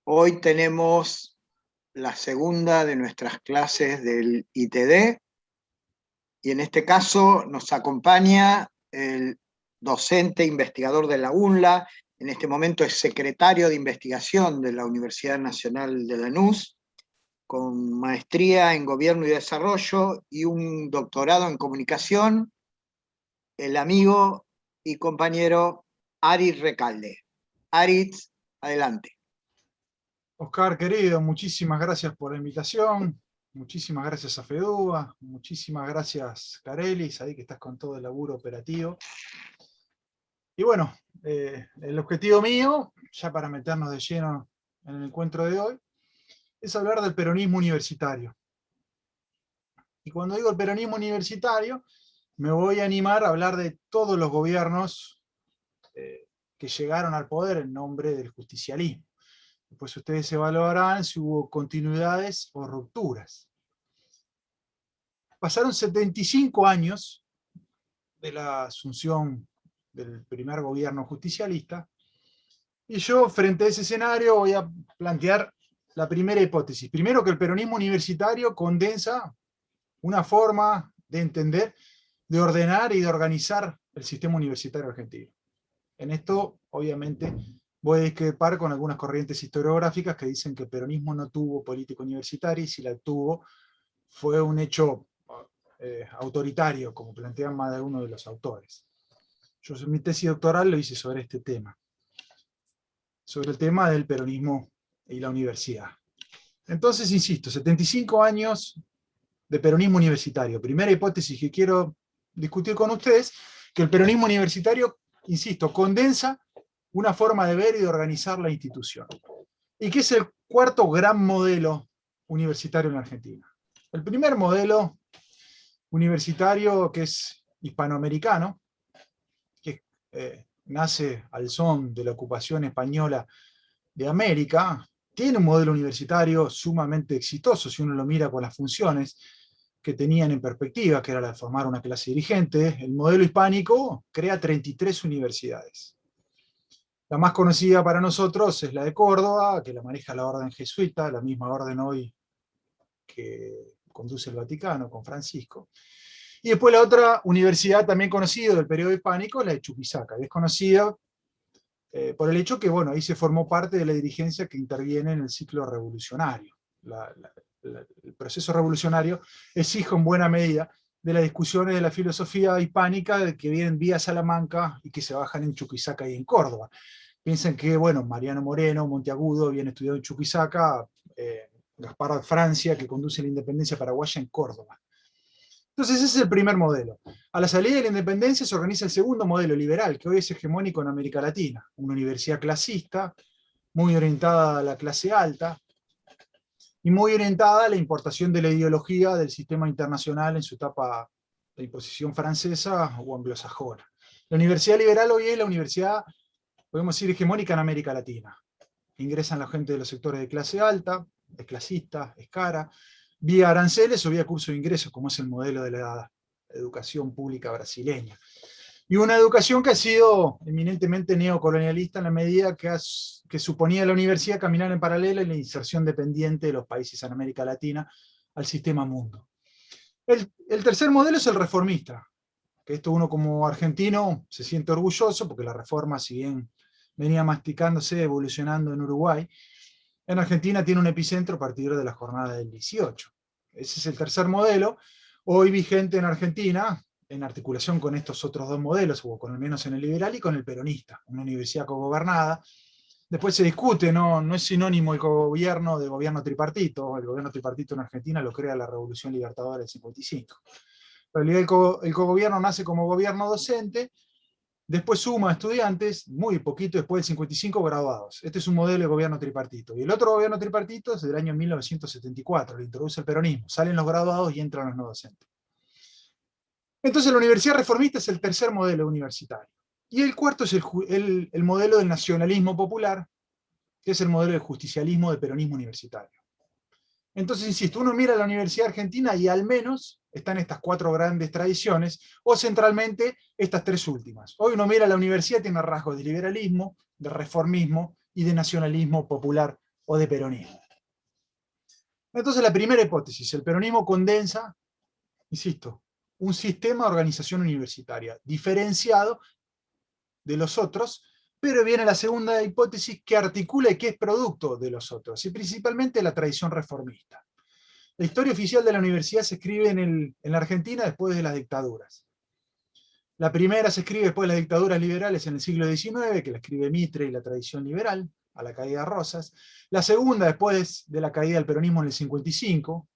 Hoy tenemos la segunda de nuestras clases del ITD y en este caso nos acompaña el docente investigador de la UNLA, en este momento es secretario de investigación de la Universidad Nacional de Lanús, con maestría en Gobierno y Desarrollo y un doctorado en Comunicación, el amigo y compañero Aritz Recalde. Aritz, adelante. Oscar, querido, muchísimas gracias por la invitación, muchísimas gracias a Fedúa, muchísimas gracias Carelis, ahí que estás con todo el laburo operativo. Y bueno, el objetivo mío, ya para meternos de lleno en el encuentro de hoy, es hablar del peronismo universitario. Y cuando digo el peronismo universitario, me voy a animar a hablar de todos los gobiernos que llegaron al poder en nombre del justicialismo. Después ustedes evaluarán si hubo continuidades o rupturas. Pasaron 75 años de la asunción del primer gobierno justicialista, y yo, frente a ese escenario, voy a plantear la primera hipótesis. Primero, que el peronismo universitario condensa una forma de entender, de ordenar y de organizar el sistema universitario argentino. En esto, obviamente, voy a discrepar con algunas corrientes historiográficas que dicen que el peronismo no tuvo política universitaria, y si la tuvo, fue un hecho autoritario, como plantean más de uno de los autores. Yo en mi tesis doctoral lo hice sobre este tema, sobre el tema del peronismo y la universidad. Entonces, insisto, 75 años de peronismo universitario. Primera hipótesis que quiero discutir con ustedes, que el peronismo universitario, insisto, condensa una forma de ver y de organizar la institución. ¿Y qué es el cuarto gran modelo universitario en Argentina? El primer modelo universitario, que es hispanoamericano, que nace al son de la ocupación española de América, tiene un modelo universitario sumamente exitoso, si uno lo mira con las funciones que tenían en perspectiva, que era la de formar una clase dirigente. El modelo hispánico crea 33 universidades. La más conocida para nosotros es la de Córdoba, que la maneja la orden jesuita, la misma orden hoy que conduce el Vaticano con Francisco. Y después la otra universidad también conocida del periodo hispánico, la de Chuquisaca, que es conocida por el hecho que, bueno, ahí se formó parte de la dirigencia que interviene en el ciclo revolucionario. El proceso revolucionario es hijo en buena medida de las discusiones de la filosofía hispánica que vienen vía Salamanca y que se bajan en Chuquisaca y en Córdoba. Piensen que, bueno, Mariano Moreno, Monteagudo, habían estudiado en Chuquisaca, Gaspar Francia, que conduce la independencia paraguaya, en Córdoba. Entonces ese es el primer modelo. A la salida de la independencia se organiza el segundo modelo liberal, que hoy es hegemónico en América Latina. Una universidad clasista, muy orientada a la clase alta, y muy orientada a la importación de la ideología del sistema internacional en su etapa de imposición francesa o anglosajona. La universidad liberal hoy es la universidad, podemos decir, hegemónica en América Latina. Ingresan la gente de los sectores de clase alta, es clasista, es cara, vía aranceles o vía curso de ingresos, como es el modelo de la educación pública brasileña. Y una educación que ha sido eminentemente neocolonialista en la medida que suponía la universidad caminar en paralelo en la inserción dependiente de los países en América Latina al sistema mundo. El tercer modelo es el reformista, que esto uno como argentino se siente orgulloso, porque la reforma, si bien venía masticándose, evolucionando en Uruguay, en Argentina tiene un epicentro a partir de la jornada del 18. Ese es el tercer modelo, hoy vigente en Argentina, en articulación con estos otros dos modelos, o con al menos en el liberal y con el peronista, una universidad cogobernada. Después se discute, no es sinónimo el cogobierno de gobierno tripartito. El gobierno tripartito en Argentina lo crea la Revolución Libertadora del 55. En realidad el cogobierno nace como gobierno docente, después suma estudiantes, muy poquito después del 55, graduados. Este es un modelo de gobierno tripartito. Y el otro gobierno tripartito es del año 1974, lo introduce el peronismo. Salen los graduados y entran los no docentes. Entonces la universidad reformista es el tercer modelo universitario. Y el cuarto es el modelo del nacionalismo popular, que es el modelo del justicialismo del peronismo universitario. Entonces, insisto, uno mira la Universidad Argentina y al menos están estas cuatro grandes tradiciones, o centralmente estas tres últimas. Hoy uno mira la universidad, tiene rasgos de liberalismo, de reformismo y de nacionalismo popular o de peronismo. Entonces la primera hipótesis, el peronismo condensa, insisto, un sistema de organización universitaria diferenciado de los otros, pero viene la segunda hipótesis que articula y que es producto de los otros, y principalmente la tradición reformista. La historia oficial de la universidad se escribe en la Argentina después de las dictaduras. La primera se escribe después de las dictaduras liberales en el siglo XIX, que la escribe Mitre y la tradición liberal, a la caída de Rosas. La segunda después de la caída del peronismo en el 55,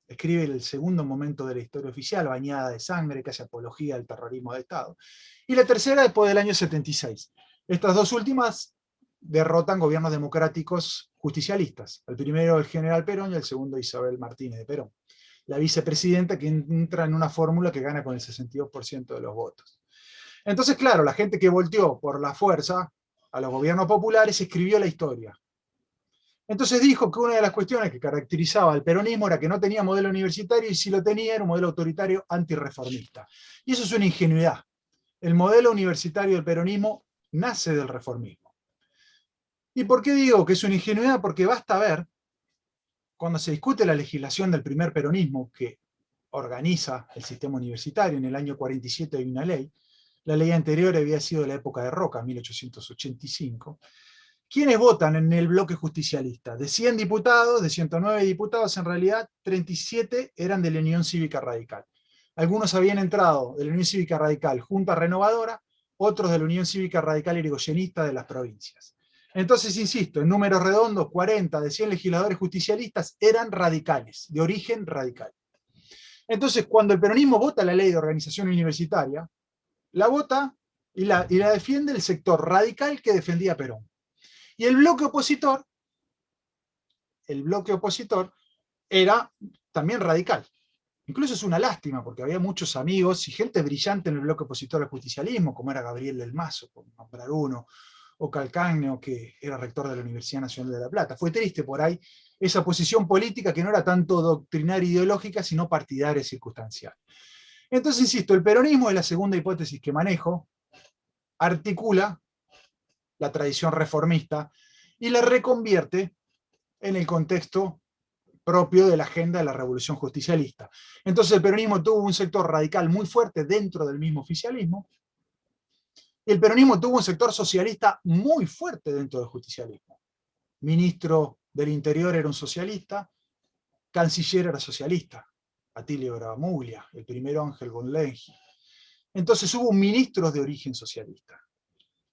escribe el segundo momento de la historia oficial, bañada de sangre, que hace apología al terrorismo de Estado. Y la tercera después del año 76. Estas dos últimas derrotan gobiernos democráticos justicialistas. El primero el general Perón y el segundo Isabel Martínez de Perón, la vicepresidenta que entra en una fórmula que gana con el 62% de los votos. Entonces, claro, la gente que volteó por la fuerza a los gobiernos populares escribió la historia. Entonces dijo que una de las cuestiones que caracterizaba al peronismo era que no tenía modelo universitario y si lo tenía era un modelo autoritario antirreformista. Y eso es una ingenuidad. El modelo universitario del peronismo nace del reformismo. ¿Y por qué digo que es una ingenuidad? Porque basta ver, cuando se discute la legislación del primer peronismo que organiza el sistema universitario, en el año 47 hay una ley, la ley anterior había sido de la época de Roca, 1885, ¿quiénes votan en el bloque justicialista? De 100 diputados, de 109 diputados, en realidad 37 eran de la Unión Cívica Radical. Algunos habían entrado de la Unión Cívica Radical Junta Renovadora, otros de la Unión Cívica Radical Irigoyenista de las provincias. Entonces, insisto, en números redondos, 40 de 100 legisladores justicialistas eran radicales, de origen radical. Entonces, cuando el peronismo vota la ley de organización universitaria, la vota y la defiende el sector radical que defendía a Perón. Y el bloque opositor era también radical. Incluso es una lástima, porque había muchos amigos y gente brillante en el bloque opositor al justicialismo, como era Gabriel del Mazo, por nombrar uno, o Calcaño, que era rector de la Universidad Nacional de La Plata. Fue triste por ahí esa posición política que no era tanto doctrinaria e ideológica, sino partidaria y circunstancial. Entonces, insisto, el peronismo es la segunda hipótesis que manejo, articula la tradición reformista y la reconvierte en el contexto propio de la agenda de la revolución justicialista. Entonces el peronismo tuvo un sector radical muy fuerte dentro del mismo oficialismo, y el peronismo tuvo un sector socialista muy fuerte dentro del justicialismo. Ministro del Interior era un socialista, canciller era socialista, Atilio Bramuglia, el primero Ángel von Lengi. Entonces hubo ministros de origen socialista.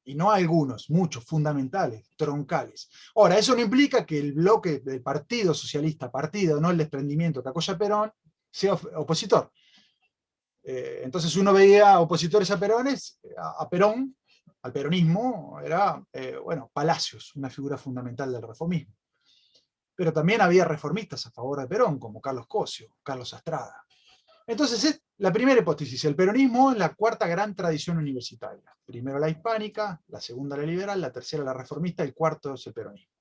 Y no algunos, muchos, fundamentales, troncales. Ahora, eso no implica que el bloque del Partido Socialista, partido, no el desprendimiento que apoya a Perón, sea opositor. Entonces uno veía opositores a Perón, al peronismo, era, Palacios, una figura fundamental del reformismo. Pero también había reformistas a favor de Perón, como Carlos Cosio, Carlos Astrada. Entonces es la primera hipótesis, el peronismo es la cuarta gran tradición universitaria. Primero la hispánica, la segunda la liberal, la tercera la reformista, el cuarto es el peronismo.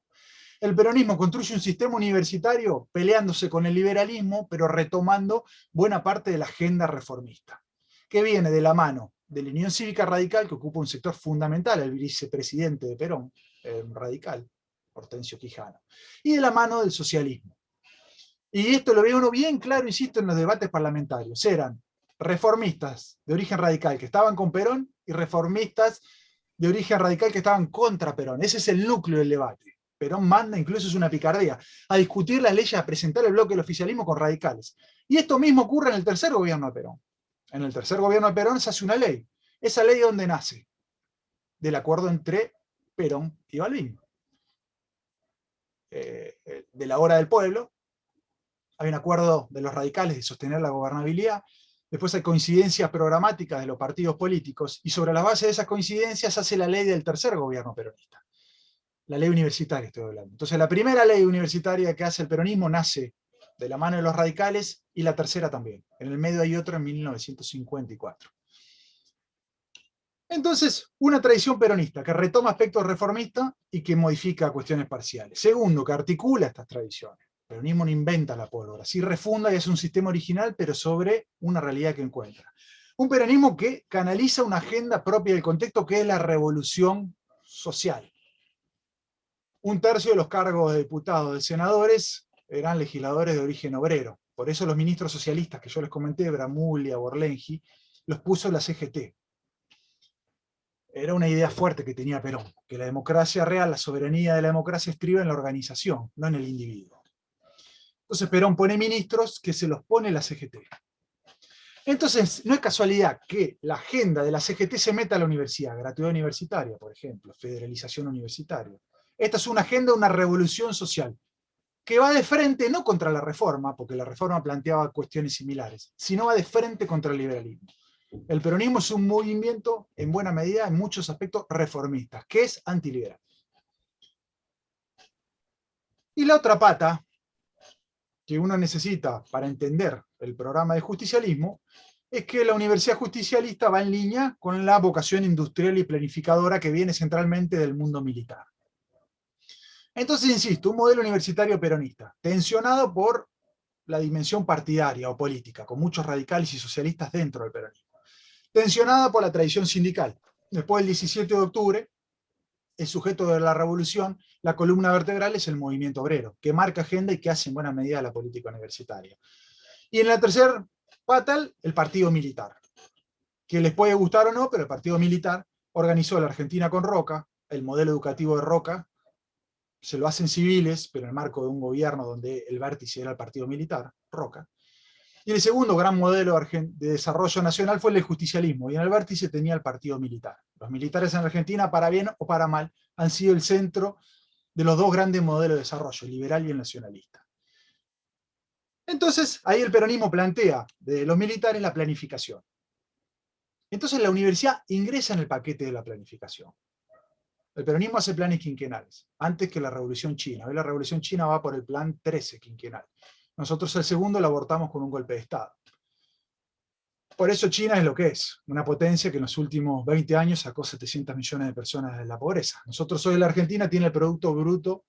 El peronismo construye un sistema universitario peleándose con el liberalismo, pero retomando buena parte de la agenda reformista, que viene de la mano de la Unión Cívica Radical, que ocupa un sector fundamental, el vicepresidente de Perón, radical, Hortensio Quijano, y de la mano del socialismo. Y esto lo ve uno bien claro, insisto, en los debates parlamentarios. Eran reformistas de origen radical que estaban con Perón y reformistas de origen radical que estaban contra Perón. Ese es el núcleo del debate. Perón manda, incluso es una picardía, a discutir las leyes, a presentar el bloque del oficialismo con radicales. Y esto mismo ocurre en el tercer gobierno de Perón. En el tercer gobierno de Perón se hace una ley. ¿Esa ley de dónde nace? Del acuerdo entre Perón y Balbín. De la hora del pueblo, hay un acuerdo de los radicales de sostener la gobernabilidad, después hay coincidencias programáticas de los partidos políticos, y sobre la base de esas coincidencias hace la ley del tercer gobierno peronista. La ley universitaria estoy hablando. Entonces la primera ley universitaria que hace el peronismo nace de la mano de los radicales, y la tercera también. En el medio hay otra en 1954. Entonces, una tradición peronista que retoma aspectos reformistas y que modifica cuestiones parciales. Segundo, que articula estas tradiciones. El peronismo no inventa la pólvora, sí refunda y hace un sistema original, pero sobre una realidad que encuentra. Un peronismo que canaliza una agenda propia del contexto, que es la revolución social. 1/3 de los cargos de diputados, de senadores, eran legisladores de origen obrero. Por eso los ministros socialistas que yo les comenté, Bramuglia, Borlengi, los puso la CGT. Era una idea fuerte que tenía Perón, que la democracia real, la soberanía de la democracia estriba en la organización, no en el individuo. Entonces Perón pone ministros que se los pone la CGT. Entonces, no es casualidad que la agenda de la CGT se meta a la universidad, gratuidad universitaria, por ejemplo, federalización universitaria. Esta es una agenda de una revolución social, que va de frente no contra la reforma, porque la reforma planteaba cuestiones similares, sino va de frente contra el liberalismo. El peronismo es un movimiento, en buena medida, en muchos aspectos reformistas, que es antiliberal. Y la otra pata que uno necesita para entender el programa de justicialismo es que la universidad justicialista va en línea con la vocación industrial y planificadora que viene centralmente del mundo militar. Entonces, insisto, un modelo universitario peronista, tensionado por la dimensión partidaria o política, con muchos radicales y socialistas dentro del peronismo. Tensionada por la tradición sindical. Después del 17 de octubre, el sujeto de la revolución, la columna vertebral es el movimiento obrero, que marca agenda y que hace en buena medida la política universitaria. Y en la tercera pata, el partido militar, que les puede gustar o no, pero el partido militar organizó la Argentina con Roca, el modelo educativo de Roca, se lo hacen civiles, pero en el marco de un gobierno donde el vértice era el partido militar, Roca. Y el segundo gran modelo de desarrollo nacional fue el justicialismo, y en el vértice tenía el partido militar. Los militares en Argentina, para bien o para mal, han sido el centro de los dos grandes modelos de desarrollo, el liberal y el nacionalista. Entonces, ahí el peronismo plantea de los militares la planificación. Entonces la universidad ingresa en el paquete de la planificación. El peronismo hace planes quinquenales, antes que la Revolución China. Hoy la Revolución China va por el plan 13 quinquenal. Nosotros el segundo lo abortamos con un golpe de Estado. Por eso China es lo que es, una potencia que en los últimos 20 años sacó 700 millones de personas de la pobreza. Nosotros hoy la Argentina tiene el Producto Bruto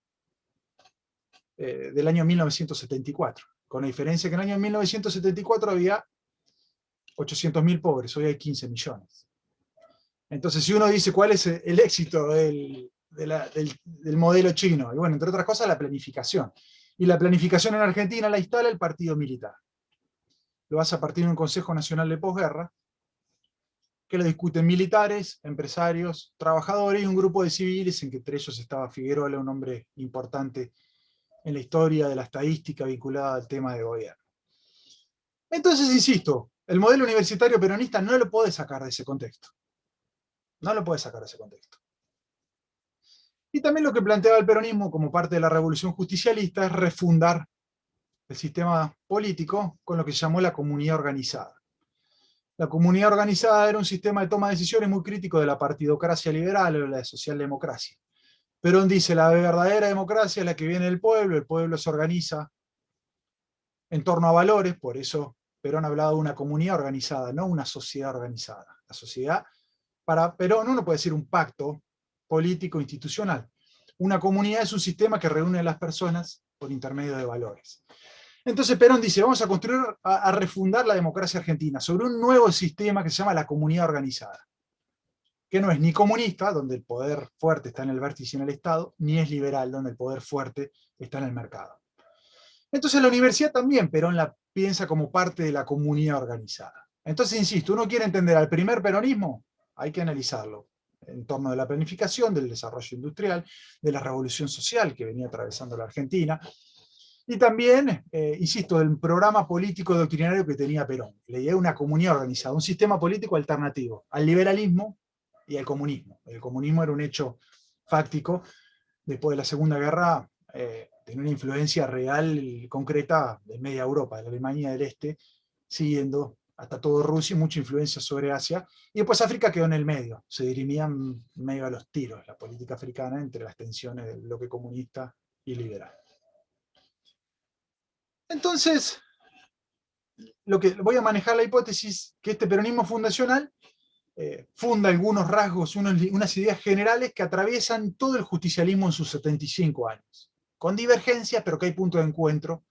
del año 1974, con la diferencia que en el año 1974 había 800.000 pobres, hoy hay 15 millones. Entonces, si uno dice cuál es el éxito del modelo chino, y bueno, entre otras cosas, la planificación. Y la planificación en Argentina la instala el partido militar. Lo hace a partir de un Consejo Nacional de Posguerra, que lo discuten militares, empresarios, trabajadores y un grupo de civiles, en que entre ellos estaba Figueroa, un hombre importante en la historia de la estadística vinculada al tema de gobierno. Entonces, insisto, el modelo universitario peronista no lo puede sacar de ese contexto. No lo puede sacar de ese contexto. Y también lo que planteaba el peronismo como parte de la revolución justicialista es refundar el sistema político con lo que se llamó la comunidad organizada. La comunidad organizada era un sistema de toma de decisiones muy crítico de la partidocracia liberal o de la socialdemocracia. Perón dice, la verdadera democracia es la que viene del pueblo, el pueblo se organiza en torno a valores, por eso Perón hablaba de una comunidad organizada, no una sociedad organizada. La sociedad, para Perón, uno puede decir un pacto político institucional. Una comunidad es un sistema que reúne a las personas por intermedio de valores. Entonces Perón dice, vamos a construir, a refundar la democracia argentina sobre un nuevo sistema que se llama la comunidad organizada, que no es ni comunista, donde el poder fuerte está en el vértice en el Estado, ni es liberal, donde el poder fuerte está en el mercado. Entonces la universidad también Perón la piensa como parte de la comunidad organizada. Entonces, insisto, uno quiere entender al primer peronismo, hay que analizarlo en torno de la planificación, del desarrollo industrial, de la revolución social que venía atravesando la Argentina, y también, insisto, del programa político doctrinario que tenía Perón. La idea de una comunidad organizada, un sistema político alternativo al liberalismo y al comunismo. El comunismo era un hecho fáctico. Después de la Segunda Guerra, tenía una influencia real y concreta de media Europa, de la Alemania del Este, siguiendo hasta todo Rusia y mucha influencia sobre Asia. Y después África quedó en el medio, se dirimían medio a los tiros la política africana entre las tensiones del bloque comunista y liberal. Entonces, lo que voy a manejar la hipótesis que este peronismo fundacional funda algunos rasgos, unas ideas generales que atraviesan todo el justicialismo en sus 75 años, con divergencias, pero que hay puntos de encuentro,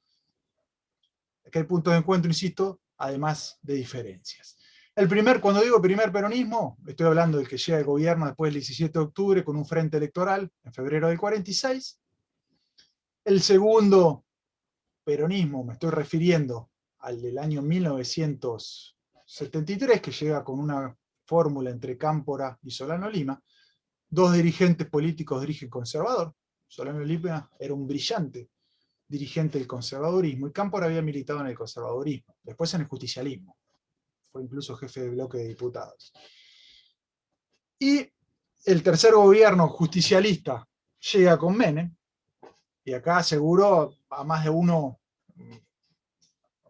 insisto, además de diferencias. Cuando digo primer peronismo, estoy hablando del que llega al gobierno después del 17 de octubre con un frente electoral en febrero del 46. El segundo peronismo, me estoy refiriendo al del año 1973, que llega con una fórmula entre Cámpora y Solano Lima. Dos dirigentes políticos de origen conservador. Solano Lima era un brillante dirigente del conservadurismo y Cámpora había militado en el conservadurismo, después en el justicialismo. Fue incluso jefe de bloque de diputados. Y el tercer gobierno justicialista llega con Menem, y acá seguro a más de uno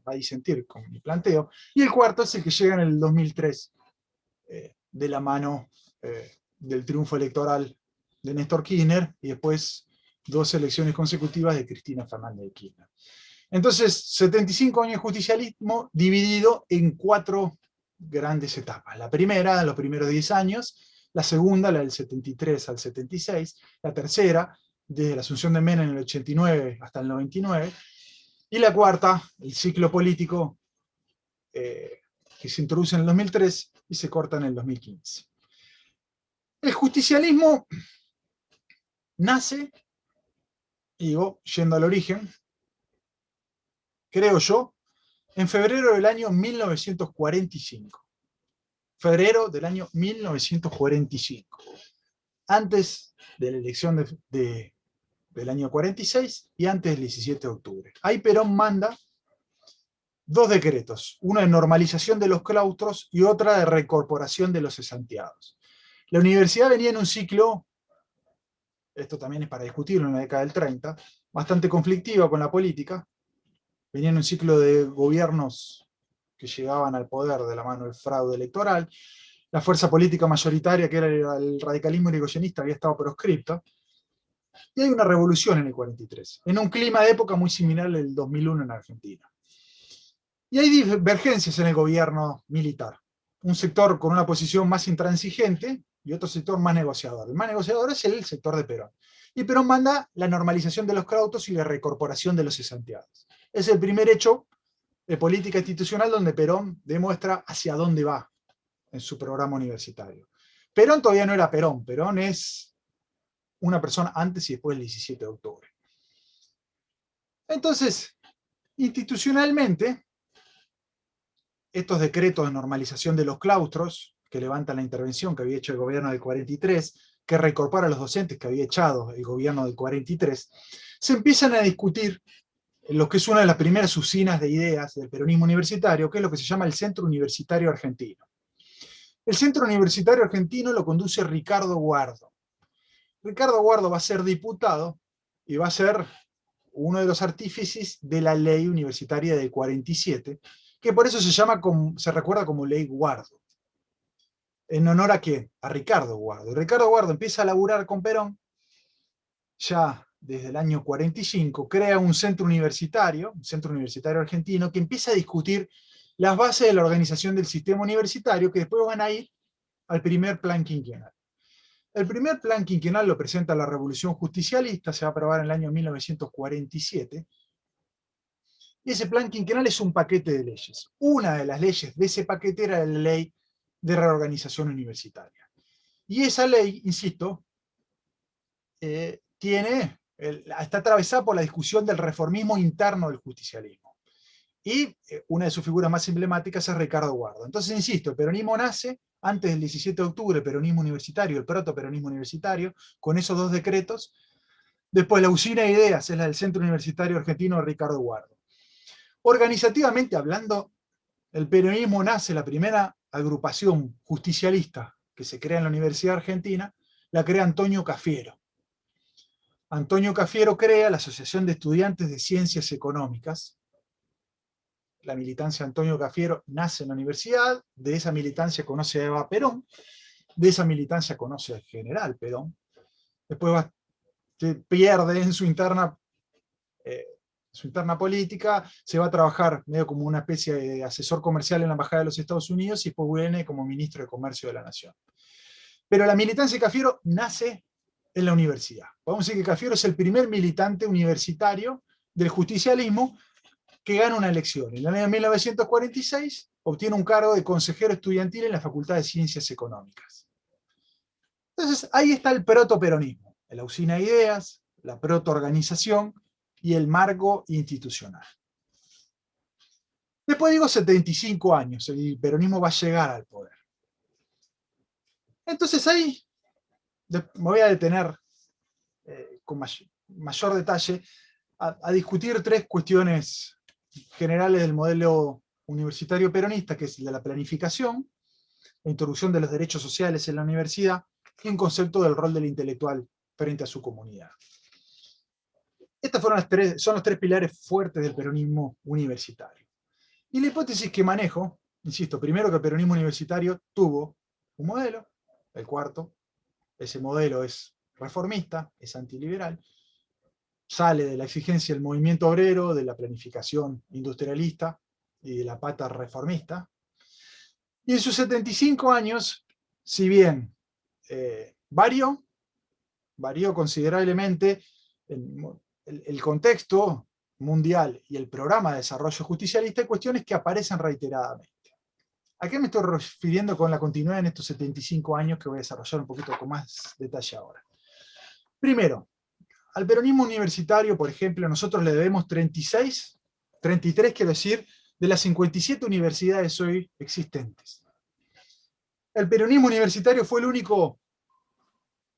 va a disentir con mi planteo, y el cuarto es el que llega en el 2003, de la mano del triunfo electoral de Néstor Kirchner, y después 2 elecciones consecutivas de Cristina Fernández de Kirchner. Entonces, 75 años de justicialismo dividido en 4 grandes etapas. La primera, los primeros 10 años, la segunda, la del 73 al 76, la tercera, desde la asunción de Menem en el 89 hasta el 99, y la cuarta, el ciclo político que se introduce en el 2003 y se corta en el 2015. El justicialismo nace, y digo, yendo al origen, creo yo, en febrero del año 1945. Febrero del año 1945. Antes de la elección del año 46 y antes del 17 de octubre. Ahí Perón manda 2 decretos, uno de normalización de los claustros y otra de recorporación de los cesanteados. La universidad venía en un ciclo, esto también es para discutirlo en la década del 30, bastante conflictiva con la política, venía en un ciclo de gobiernos que llegaban al poder de la mano del fraude electoral, la fuerza política mayoritaria, que era el radicalismo irigoyenista, había estado proscripta, y hay una revolución en el 43, en un clima de época muy similar al del 2001 en Argentina. Y hay divergencias en el gobierno militar. Un sector con una posición más intransigente y otro sector más negociador. El más negociador es el sector de Perón. Y Perón manda la normalización de los claustros y la recorporación de los cesanteados. Es el primer hecho de política institucional donde Perón demuestra hacia dónde va en su programa universitario. Perón todavía no era Perón. Perón es una persona antes y después del 17 de octubre. Entonces, institucionalmente, estos decretos de normalización de los claustros, que levantan la intervención que había hecho el gobierno del 43, que recorpora a los docentes que había echado el gobierno del 43, se empiezan a discutir en lo que es una de las primeras usinas de ideas del peronismo universitario, que es lo que se llama el Centro Universitario Argentino. El Centro Universitario Argentino lo conduce Ricardo Guardo. Ricardo Guardo va a ser diputado y va a ser uno de los artífices de la ley universitaria del 47, que por eso se recuerda como Ley Guardo. ¿En honor a qué? A Ricardo Guardo. Y Ricardo Guardo empieza a laburar con Perón, ya desde el año 45, crea un centro universitario argentino, que empieza a discutir las bases de la organización del sistema universitario, que después van a ir al primer plan quinquenal. El primer plan quinquenal lo presenta la Revolución Justicialista, se va a aprobar en el año 1947, y ese plan quinquenal es un paquete de leyes. Una de las leyes de ese paquete era la ley de reorganización universitaria. Y esa ley, insisto, está atravesada por la discusión del reformismo interno del justicialismo. Y una de sus figuras más emblemáticas es Ricardo Guardo. Entonces, insisto, el peronismo nace antes del 17 de octubre, el peronismo universitario, el protoperonismo universitario, con esos 2 decretos. Después la usina de ideas es la del Centro Universitario Argentino de Ricardo Guardo. Organizativamente hablando, el peronismo nace, la primera agrupación justicialista que se crea en la Universidad Argentina, la crea Antonio Cafiero. Antonio Cafiero crea la Asociación de Estudiantes de Ciencias Económicas. La militancia de Antonio Cafiero nace en la universidad, de esa militancia conoce a Eva Perón, de esa militancia conoce al general Perón, después pierde en su interna política, se va a trabajar medio como una especie de asesor comercial en la Embajada de los Estados Unidos y después viene como ministro de Comercio de la Nación. Pero la militancia de Cafiero nace en la universidad. Podemos decir que Cafiero es el primer militante universitario del justicialismo que gana una elección. En el año 1946 obtiene un cargo de consejero estudiantil en la Facultad de Ciencias Económicas. Entonces, ahí está el protoperonismo, la usina de ideas, la protoorganización y el marco institucional. Después digo 75 años, el peronismo va a llegar al poder. Entonces ahí me voy a detener con mayor detalle a discutir tres cuestiones generales del modelo universitario peronista, que es el de la planificación, la introducción de los derechos sociales en la universidad y un concepto del rol del intelectual frente a su comunidad. Estos son los tres pilares fuertes del peronismo universitario. Y la hipótesis que manejo, insisto, primero que el peronismo universitario tuvo un modelo, el cuarto, ese modelo es reformista, es antiliberal, sale de la exigencia del movimiento obrero, de la planificación industrialista y de la pata reformista. Y en sus 75 años, si bien varió considerablemente el contexto mundial y el programa de desarrollo justicialista, hay cuestiones que aparecen reiteradamente. ¿A qué me estoy refiriendo con la continuidad en estos 75 años que voy a desarrollar un poquito con más detalle ahora? Primero, al peronismo universitario, por ejemplo, nosotros le debemos 33 quiero decir, de las 57 universidades hoy existentes. El peronismo universitario fue el único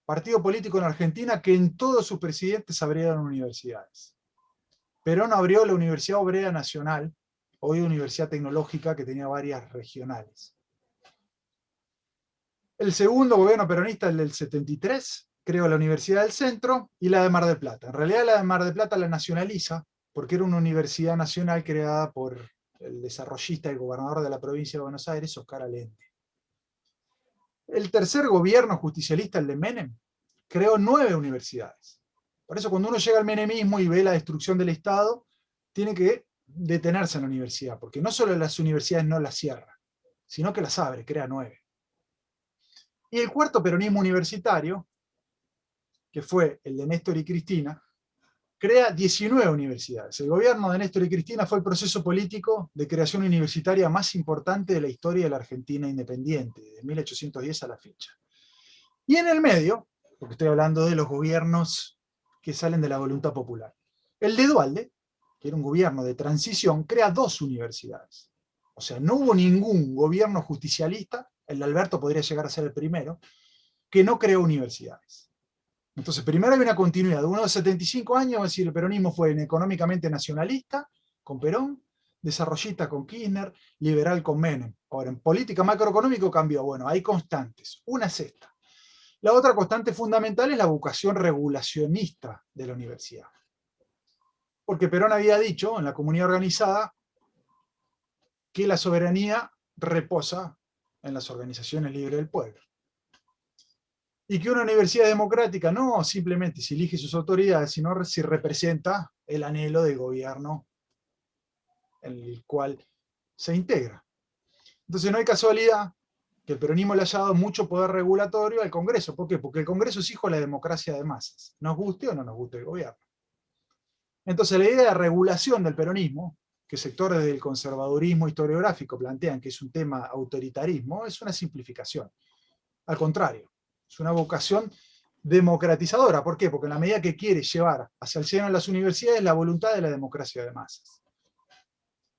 partido político en Argentina que en todos sus presidentes abrieron universidades. Perón abrió la Universidad Obrera Nacional, hoy Universidad Tecnológica, que tenía varias regionales. El segundo gobierno peronista, el del 73, creó la Universidad del Centro y la de Mar del Plata. En realidad la de Mar del Plata la nacionaliza porque era una universidad nacional creada por el desarrollista y gobernador de la provincia de Buenos Aires, Oscar Allende. El tercer gobierno justicialista, el de Menem, creó 9 universidades. Por eso cuando uno llega al menemismo y ve la destrucción del Estado, tiene que detenerse en la universidad, porque no solo las universidades no las cierra, sino que las abre, crea 9. Y el cuarto peronismo universitario, que fue el de Néstor y Cristina, crea 19 universidades. El gobierno de Néstor y Cristina fue el proceso político de creación universitaria más importante de la historia de la Argentina independiente, de 1810 a la fecha. Y en el medio, porque estoy hablando de los gobiernos que salen de la voluntad popular, el de Duhalde, que era un gobierno de transición, crea 2 universidades. O sea, no hubo ningún gobierno justicialista, el de Alberto podría llegar a ser el primero, que no creó universidades. Entonces, primero hay una continuidad. De unos 75 años, es decir, el peronismo fue económicamente nacionalista, con Perón, desarrollista con Kirchner, liberal con Menem. Ahora, en política macroeconómica cambió. Bueno, hay constantes. Una es esta. La otra constante fundamental es la vocación regulacionista de la universidad. Porque Perón había dicho en la comunidad organizada que la soberanía reposa en las organizaciones libres del pueblo. Y que una universidad democrática no simplemente si elige sus autoridades, sino si representa el anhelo del gobierno en el cual se integra. Entonces no hay casualidad que el peronismo le haya dado mucho poder regulatorio al Congreso. ¿Por qué? Porque el Congreso es hijo de la democracia de masas, nos guste o no nos guste el gobierno. Entonces la idea de regulación del peronismo, que sectores del conservadurismo historiográfico plantean que es un tema autoritarismo, es una simplificación. Al contrario, es una vocación democratizadora. ¿Por qué? Porque en la medida que quiere llevar hacia el seno de las universidades la voluntad de la democracia de masas.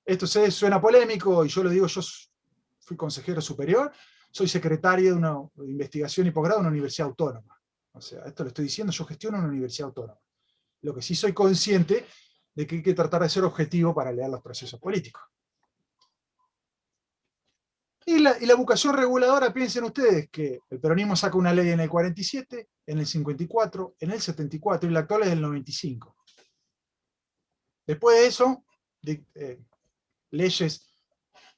Esto suena polémico, y yo lo digo, yo fui consejero superior, soy secretario de una investigación y posgrado en una universidad autónoma. O sea, esto lo estoy diciendo, yo gestiono una universidad autónoma. Lo que sí soy consciente de que hay que tratar de ser objetivo para leer los procesos políticos. Y la vocación reguladora, piensen ustedes que el peronismo saca una ley en el 47, en el 54, en el 74, y la actual es del 95. Después de eso, leyes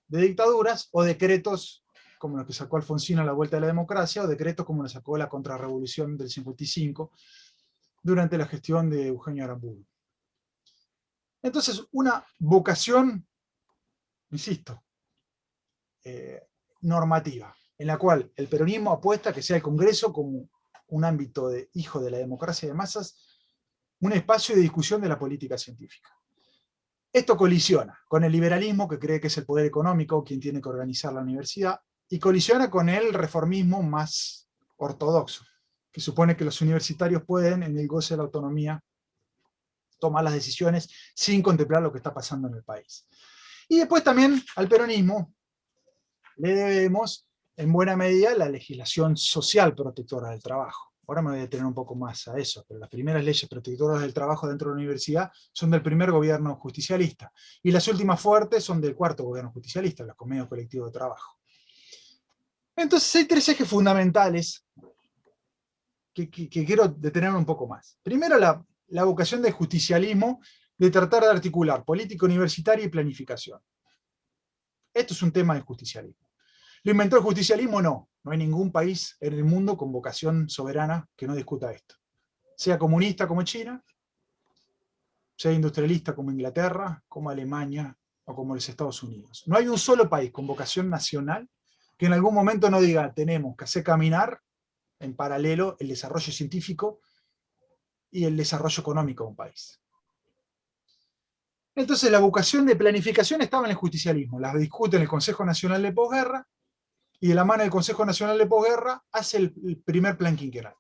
de dictaduras o decretos como los que sacó Alfonsín a la vuelta de la democracia, o decretos como los sacó la contrarrevolución del 55 durante la gestión de Eugenio Aramburu. Entonces, una vocación, insisto, normativa, en la cual el peronismo apuesta a que sea el Congreso como un ámbito de hijo de la democracia de masas, un espacio de discusión de la política científica. Esto colisiona con el liberalismo, que cree que es el poder económico quien tiene que organizar la universidad, y colisiona con el reformismo más ortodoxo, que supone que los universitarios pueden, en el goce de la autonomía, tomar las decisiones sin contemplar lo que está pasando en el país. Y después también al peronismo le debemos, en buena medida, la legislación social protectora del trabajo. Ahora me voy a detener un poco más a eso, pero las primeras leyes protectoras del trabajo dentro de la universidad son del primer gobierno justicialista, y las últimas fuertes son del cuarto gobierno justicialista, los convenios colectivos de trabajo. Entonces hay tres ejes fundamentales que quiero detenerme un poco más. Primero, la vocación del justicialismo de tratar de articular política universitaria y planificación. Esto es un tema del justicialismo. ¿Lo inventó el justicialismo? No. No hay ningún país en el mundo con vocación soberana que no discuta esto. Sea comunista como China, sea industrialista como Inglaterra, como Alemania o como los Estados Unidos. No hay un solo país con vocación nacional que en algún momento no diga tenemos que hacer caminar en paralelo el desarrollo científico y el desarrollo económico de un país. Entonces la vocación de planificación estaba en el justicialismo, la discute en el Consejo Nacional de Posguerra, y de la mano del Consejo Nacional de Posguerra hace el primer plan quinquenal.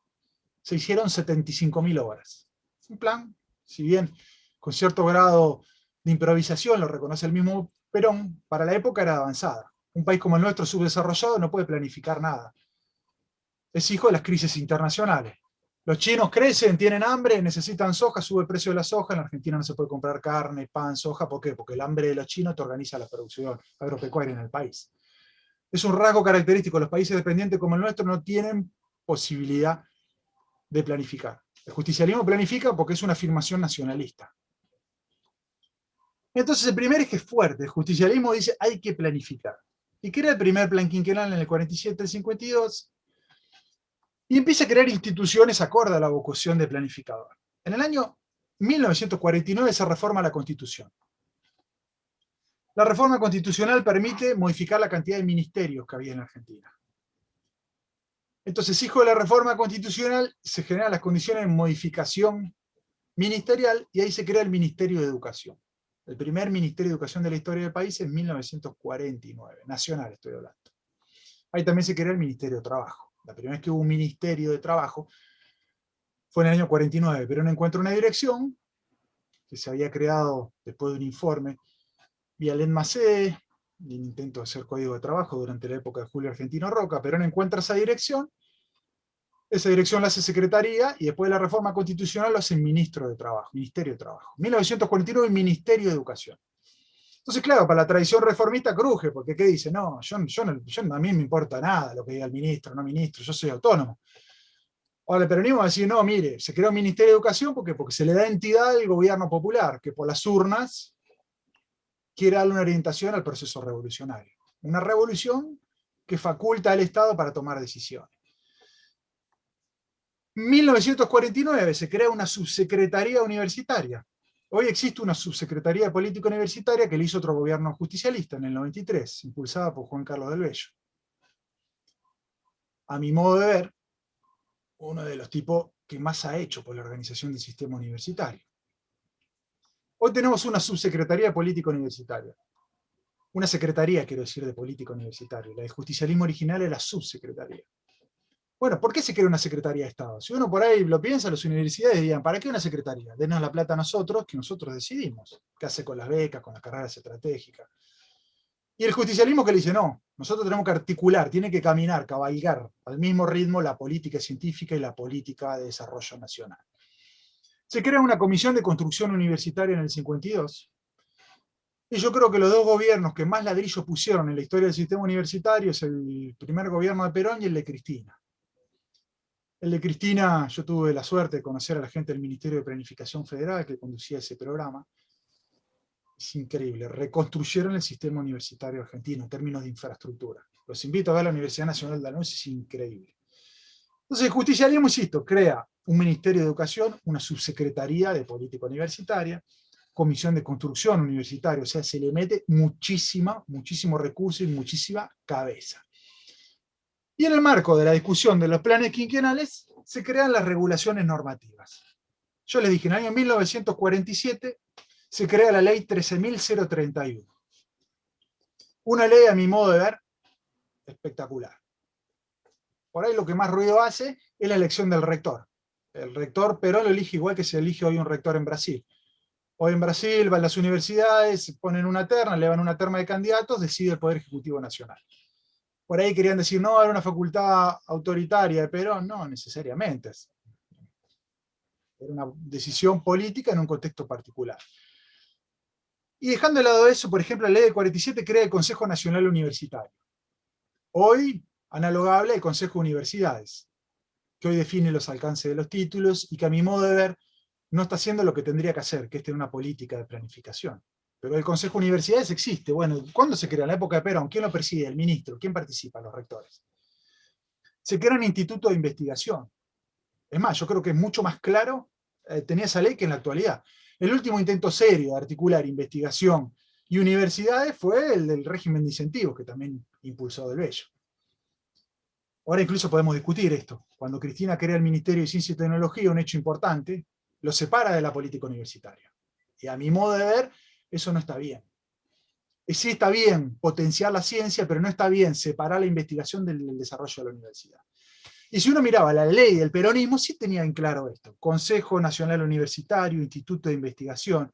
Se hicieron 75.000 obras. Un plan, si bien con cierto grado de improvisación, lo reconoce el mismo Perón, para la época era avanzada. Un país como el nuestro, subdesarrollado, no puede planificar nada. Es hijo de las crisis internacionales. Los chinos crecen, tienen hambre, necesitan soja, sube el precio de la soja. En la Argentina no se puede comprar carne, pan, soja. ¿Por qué? Porque el hambre de los chinos te organiza la producción agropecuaria en el país. Es un rasgo característico. Los países dependientes como el nuestro no tienen posibilidad de planificar. El justicialismo planifica porque es una afirmación nacionalista. Entonces el primer eje es fuerte. El justicialismo dice hay que planificar. Y crea el primer plan quinquenal en el 47, el 52, y empieza a crear instituciones acorde a la vocación de planificador. En el año 1949 se reforma la Constitución. La reforma constitucional permite modificar la cantidad de ministerios que había en Argentina. Entonces, hijo de la reforma constitucional, se generan las condiciones de modificación ministerial y ahí se crea el Ministerio de Educación. El primer Ministerio de Educación de la historia del país en 1949, nacional estoy hablando. Ahí también se crea el Ministerio de Trabajo. La primera vez que hubo un Ministerio de Trabajo fue en el año 49, pero no encuentra una dirección que se había creado después de un informe vía Lenmacé, un intento de hacer código de trabajo durante la época de Julio Argentino Roca, pero no encuentra esa dirección la hace Secretaría, y después de la reforma constitucional lo hace Ministro de Trabajo, Ministerio de Trabajo. 1949, Ministerio de Educación. Entonces, claro, para la tradición reformista cruje, porque ¿qué dice? No, a mí me importa nada lo que diga el ministro, no ministro, yo soy autónomo. Ahora el peronismo va a decir, no, mire, se creó un Ministerio de Educación porque se le da entidad al gobierno popular, que por las urnas quiere darle una orientación al proceso revolucionario. Una revolución que faculta al Estado para tomar decisiones. En 1949 se crea una subsecretaría universitaria. Hoy existe una subsecretaría de política universitaria que le hizo otro gobierno justicialista en el 93, impulsada por Juan Carlos del Bello. A mi modo de ver, uno de los tipos que más ha hecho por la organización del sistema universitario. Hoy tenemos una subsecretaría de política universitaria. Una secretaría, quiero decir, de política universitaria. La del justicialismo original es la subsecretaría. Bueno, ¿por qué se crea una secretaría de Estado? Si uno por ahí lo piensa, las universidades dirían, ¿para qué una secretaría? Denos la plata a nosotros, que nosotros decidimos. ¿Qué hace con las becas, con las carreras estratégicas? Y el justicialismo que le dice, no, nosotros tenemos que articular, tiene que caminar, cabalgar al mismo ritmo la política científica y la política de desarrollo nacional. Se crea una comisión de construcción universitaria en el 52, y yo creo que los dos gobiernos que más ladrillos pusieron en la historia del sistema universitario es el primer gobierno de Perón y el de Cristina. El de Cristina, yo tuve la suerte de conocer a la gente del Ministerio de Planificación Federal que conducía ese programa. Es increíble, reconstruyeron el sistema universitario argentino en términos de infraestructura. Los invito a ver la Universidad Nacional de Lanús, es increíble. Entonces, el justicialismo, insisto, crea un Ministerio de Educación, una subsecretaría de política universitaria, comisión de construcción universitaria, o sea, se le mete muchísimo recurso y muchísima cabeza. Y en el marco de la discusión de los planes quinquenales, se crean las regulaciones normativas. Yo les dije, en el año 1947 se crea la ley 13.031. Una ley, a mi modo de ver, espectacular. Por ahí lo que más ruido hace es la elección del rector. El rector Perón lo elige igual que se elige hoy un rector en Brasil. Hoy en Brasil van las universidades, ponen una terna, le van una terna de candidatos, decide el Poder Ejecutivo Nacional. Por ahí querían decir, no, era una facultad autoritaria de Perón. No, necesariamente. Era una decisión política en un contexto particular. Y dejando de lado eso, por ejemplo, la ley del 47 crea el Consejo Nacional Universitario. Hoy, analogable al Consejo de Universidades, que hoy define los alcances de los títulos y que a mi modo de ver no está haciendo lo que tendría que hacer, que es tener una política de planificación. Pero el Consejo de Universidades existe. Bueno, ¿cuándo se crea? En la época de Perón. ¿Quién lo preside? El ministro. ¿Quién participa? Los rectores. Se crea un instituto de investigación. Es más, yo creo que es mucho más claro tenía esa ley que en la actualidad. El último intento serio de articular investigación y universidades fue el del régimen de incentivos, que también impulsó Del Bello. Ahora incluso podemos discutir esto. Cuando Cristina crea el Ministerio de Ciencia y Tecnología, un hecho importante, lo separa de la política universitaria. Y a mi modo de ver, eso no está bien. Sí está bien potenciar la ciencia, pero no está bien separar la investigación del desarrollo de la universidad. Y si uno miraba la ley del peronismo, sí tenía en claro esto. Consejo Nacional Universitario, Instituto de Investigación,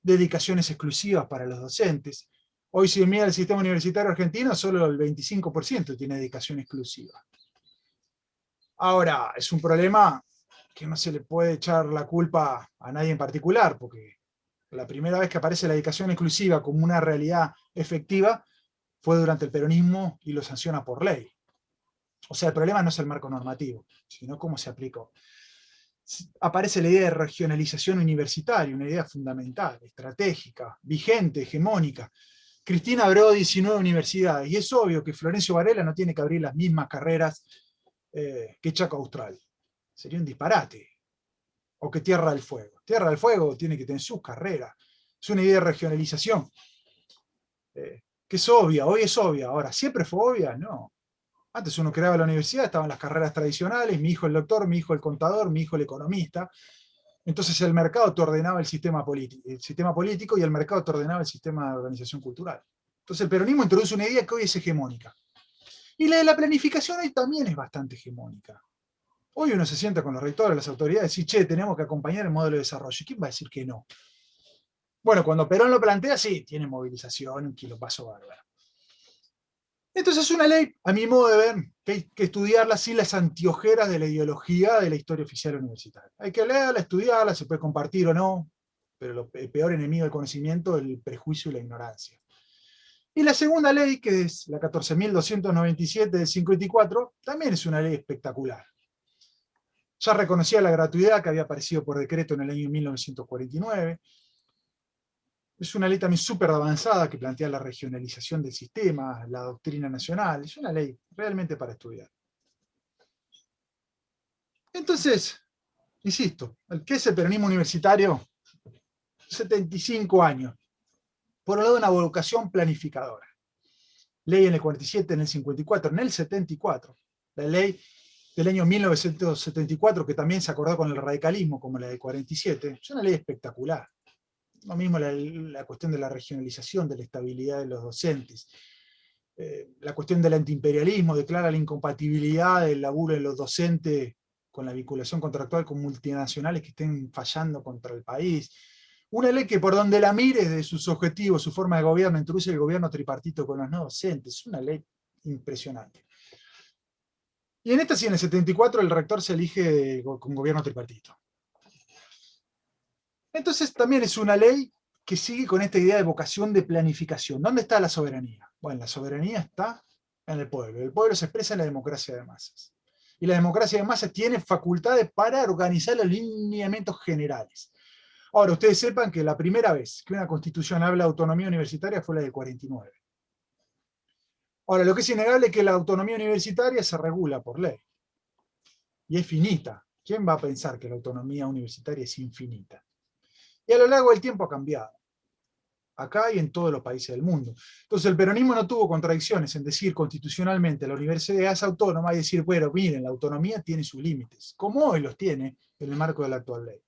dedicaciones exclusivas para los docentes. Hoy si mira el sistema universitario argentino, solo el 25% tiene dedicación exclusiva. Ahora, es un problema que no se le puede echar la culpa a nadie en particular, porque la primera vez que aparece la dedicación exclusiva como una realidad efectiva fue durante el peronismo y lo sanciona por ley. O sea, el problema no es el marco normativo, sino cómo se aplicó. Aparece la idea de regionalización universitaria, una idea fundamental, estratégica, vigente, hegemónica. Cristina abrió 19 universidades, y es obvio que Florencio Varela no tiene que abrir las mismas carreras que Chaco Austral. Sería un disparate. O que Tierra del Fuego. Tierra del Fuego tiene que tener sus carreras. Es una idea de regionalización. Que es obvia, hoy es obvia. Ahora, ¿siempre fue obvia? No. Antes uno creaba la universidad, estaban las carreras tradicionales, mi hijo el doctor, mi hijo el contador, mi hijo el economista. Entonces el mercado te ordenaba el sistema político y el mercado te ordenaba el sistema de organización cultural. Entonces el peronismo introduce una idea que hoy es hegemónica. Y la de la planificación hoy también es bastante hegemónica. Hoy uno se sienta con los rectores, las autoridades, y dice, che, tenemos que acompañar el modelo de desarrollo. ¿Quién va a decir que no? Bueno, cuando Perón lo plantea, sí, tiene movilización, un kilopaso bárbaro. Entonces es una ley, a mi modo de ver, que hay que estudiarla sin las antiojeras de la ideología de la historia oficial universitaria. Hay que leerla, estudiarla, se puede compartir o no, pero el peor enemigo del conocimiento es el prejuicio y la ignorancia. Y la segunda ley, que es la 14.297 del 54, también es una ley espectacular. Ya reconocía la gratuidad que había aparecido por decreto en el año 1949. Es una ley también súper avanzada que plantea la regionalización del sistema, la doctrina nacional. Es una ley realmente para estudiar. Entonces, insisto, ¿qué es el peronismo universitario? 75 años. Por un lado, una vocación planificadora. Ley en el 47, en el 54, en el 74. La ley del año 1974, que también se acordó con el radicalismo, como la del 47, es una ley espectacular. Lo mismo la cuestión de la regionalización, de la estabilidad de los docentes. La cuestión del antiimperialismo declara la incompatibilidad del laburo de los docentes con la vinculación contractual con multinacionales que estén fallando contra el país. Una ley que por donde la mires de sus objetivos, su forma de gobierno, introduce el gobierno tripartito con los no docentes. Es una ley impresionante. Y en esta sí, en el 74, el rector se elige con gobierno tripartito. Entonces también es una ley que sigue con esta idea de vocación de planificación. ¿Dónde está la soberanía? Bueno, la soberanía está en el pueblo. El pueblo se expresa en la democracia de masas. Y la democracia de masas tiene facultades para organizar los lineamientos generales. Ahora, ustedes sepan que la primera vez que una constitución habla de autonomía universitaria fue la del 49. Ahora, lo que es innegable es que la autonomía universitaria se regula por ley. Y es finita. ¿Quién va a pensar que la autonomía universitaria es infinita? Y a lo largo del tiempo ha cambiado. Acá y en todos los países del mundo. Entonces el peronismo no tuvo contradicciones en decir constitucionalmente la universidad es autónoma y decir, bueno, miren, la autonomía tiene sus límites, como hoy los tiene en el marco de la actual ley.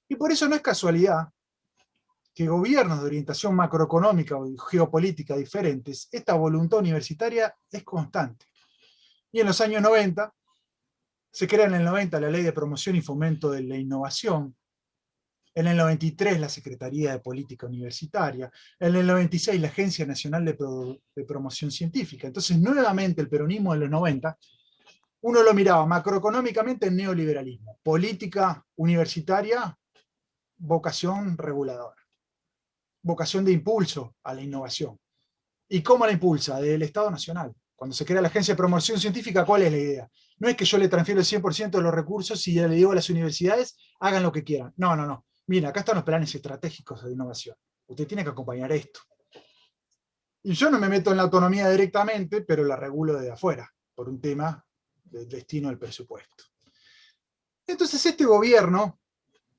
Y por eso no es casualidad que gobiernos de orientación macroeconómica o geopolítica diferentes, esta voluntad universitaria es constante. Y en los años 90, se crea en el 90 la Ley de Promoción y Fomento de la Innovación, en el 93 la Secretaría de Política Universitaria, en el 96 la Agencia Nacional de Promoción Científica. Entonces, nuevamente el peronismo de los 90, uno lo miraba macroeconómicamente en neoliberalismo, política universitaria, vocación reguladora, vocación de impulso a la innovación. ¿Y cómo la impulsa? Del Estado Nacional. Cuando se crea la Agencia de Promoción Científica, ¿cuál es la idea? No es que yo le transfiero el 100% de los recursos y le digo a las universidades, hagan lo que quieran. No, no, no. Mira, acá están los planes estratégicos de innovación. Usted tiene que acompañar esto. Y yo no me meto en la autonomía directamente, pero la regulo desde afuera, por un tema del destino del presupuesto. Entonces este gobierno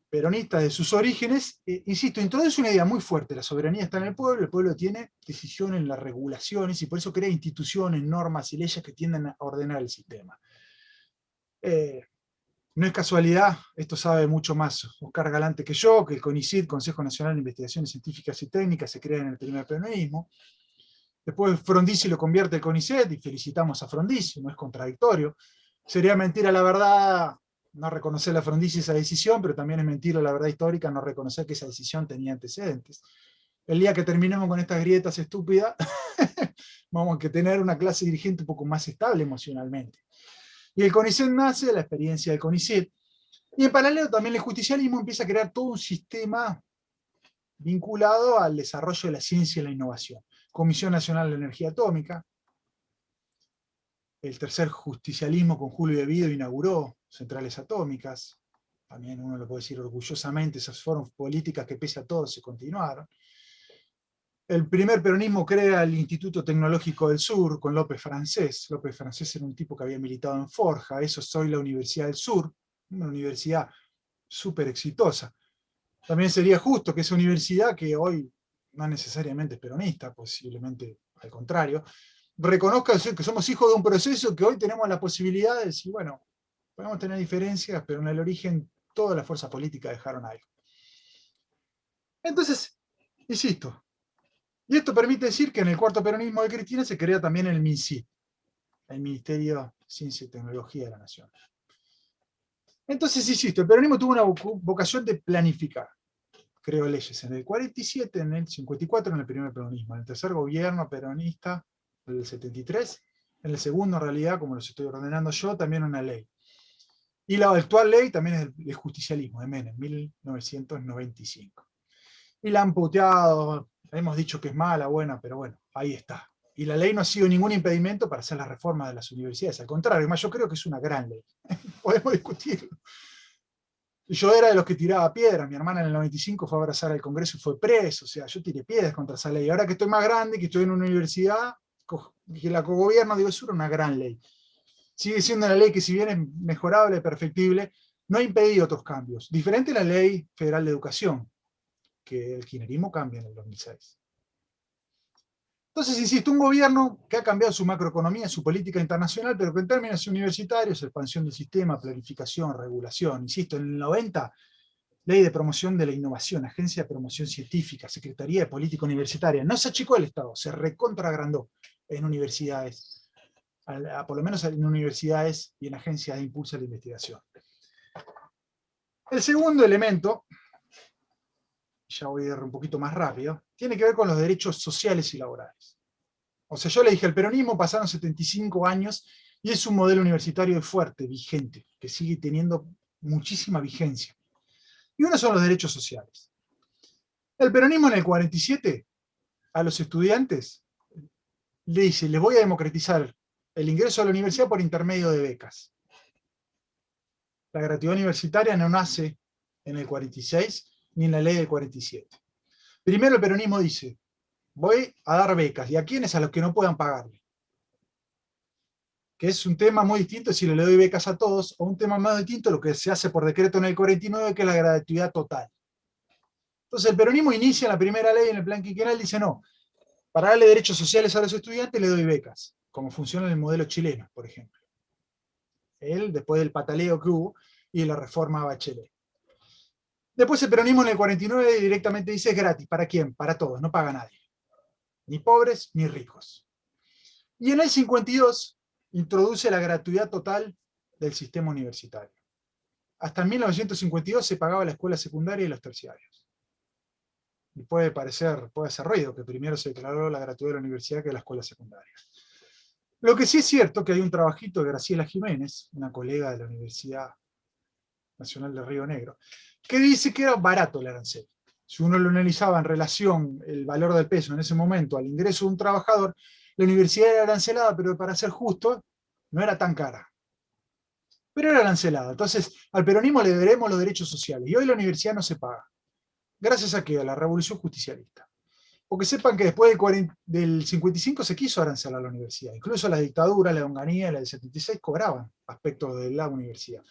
peronista de sus orígenes, insisto, introduce una idea muy fuerte: la soberanía está en el pueblo tiene decisión en las regulaciones y por eso crea instituciones, normas y leyes que tienden a ordenar el sistema. No es casualidad, esto sabe mucho más Oscar Galante que yo, que el CONICIT, Consejo Nacional de Investigaciones Científicas y Técnicas, se crea en el primer peronismo. Después Frondizi lo convierte el CONICET y felicitamos a Frondizi, no es contradictorio. Sería mentira la verdad no reconocer a Frondizi esa decisión, pero también es mentira la verdad histórica no reconocer que esa decisión tenía antecedentes. El día que terminemos con estas grietas estúpidas, vamos a tener una clase dirigente un poco más estable emocionalmente. Y el CONICET nace de la experiencia del CONICET, y en paralelo también el justicialismo empieza a crear todo un sistema vinculado al desarrollo de la ciencia y la innovación. Comisión Nacional de Energía Atómica. El tercer justicialismo con Julio de Vido inauguró centrales atómicas. También uno lo puede decir orgullosamente, esas fueron políticas que pese a todo se continuaron. El primer peronismo crea el Instituto Tecnológico del Sur con López Francés. López Francés era un tipo que había militado en Forja. Eso soy la Universidad del Sur, una universidad súper exitosa. También sería justo que esa universidad, que hoy no necesariamente es peronista, posiblemente al contrario, reconozca que somos hijos de un proceso que hoy tenemos la posibilidad de decir, bueno, podemos tener diferencias, pero en el origen todas las fuerzas políticas dejaron algo. Entonces, insisto, y esto permite decir que en el cuarto peronismo de Cristina se crea también el MINCIT, el Ministerio de Ciencia y Tecnología de la Nación. Entonces, insisto, el peronismo tuvo una vocación de planificar. Creó leyes en el 47, en el 54 en el primer peronismo, en el tercer gobierno peronista del 73, en el segundo en realidad, como los estoy ordenando yo, también una ley. Y la actual ley también es el justicialismo de Menem, 1995. Y la han puteado, hemos dicho que es mala, buena, pero bueno, ahí está. Y la ley no ha sido ningún impedimento para hacer la reforma de las universidades, al contrario, más yo creo que es una gran ley. Podemos discutirlo. Yo era de los que tiraba piedras. Mi hermana en el 95 fue a abrazar al Congreso y fue preso. O sea, yo tiré piedras contra esa ley. Ahora que estoy más grande, que estoy en una universidad, que la cogobierno, digo, eso era una gran ley. Sigue siendo una ley que, si bien es mejorable, perfectible, no ha impedido otros cambios. Diferente a la Ley Federal de Educación, que el kirchnerismo cambia en el 2006. Entonces, insisto, un gobierno que ha cambiado su macroeconomía, su política internacional, pero que en términos universitarios, expansión del sistema, planificación, regulación, insisto, en el 90, Ley de Promoción de la Innovación, Agencia de Promoción Científica, Secretaría de Política Universitaria. No se achicó el Estado, se recontraagrandó en universidades, por lo menos en universidades y en agencias de impulso a la investigación. El segundo elemento, ya voy a ir un poquito más rápido, tiene que ver con los derechos sociales y laborales. O sea, yo le dije, el peronismo pasaron 75 años y es un modelo universitario fuerte, vigente, que sigue teniendo muchísima vigencia. Y uno son los derechos sociales. El peronismo en el 47 a los estudiantes le dice, les voy a democratizar el ingreso a la universidad por intermedio de becas. La gratuidad universitaria no nace en el 46 ni en la ley del 47. Primero el peronismo dice, voy a dar becas. ¿Y a quiénes? A los que no puedan pagarle. Que es un tema muy distinto si le doy becas a todos, o un tema más distinto lo que se hace por decreto en el 49, que es la gratuidad total. Entonces el peronismo inicia la primera ley en el plan quinquenal, dice no, para darle derechos sociales a los estudiantes le doy becas, como funciona en el modelo chileno, por ejemplo. Él, después del pataleo que hubo y de la reforma Bachelet. Después el peronismo en el 49 directamente dice es gratis. ¿Para quién? Para todos, no paga nadie. Ni pobres ni ricos. Y en el 52 introduce la gratuidad total del sistema universitario. Hasta en 1952 se pagaba la escuela secundaria y los terciarios. Y puede hacer ruido que primero se declaró la gratuidad de la universidad que la escuela secundaria. Lo que sí es cierto que hay un trabajito de Graciela Jiménez, una colega de la Universidad Nacional de Río Negro, que dice que era barato el arancel. Si uno lo analizaba en relación el valor del peso en ese momento al ingreso de un trabajador, la universidad era arancelada, pero para ser justo, no era tan cara. Pero era arancelada. Entonces, al peronismo le deberemos los derechos sociales. Y hoy la universidad no se paga. ¿Gracias a qué? A la revolución justicialista. Porque sepan que después del 55 se quiso arancelar la universidad. Incluso la dictadura, la Onganía y la del 76 cobraban aspectos de la universidad.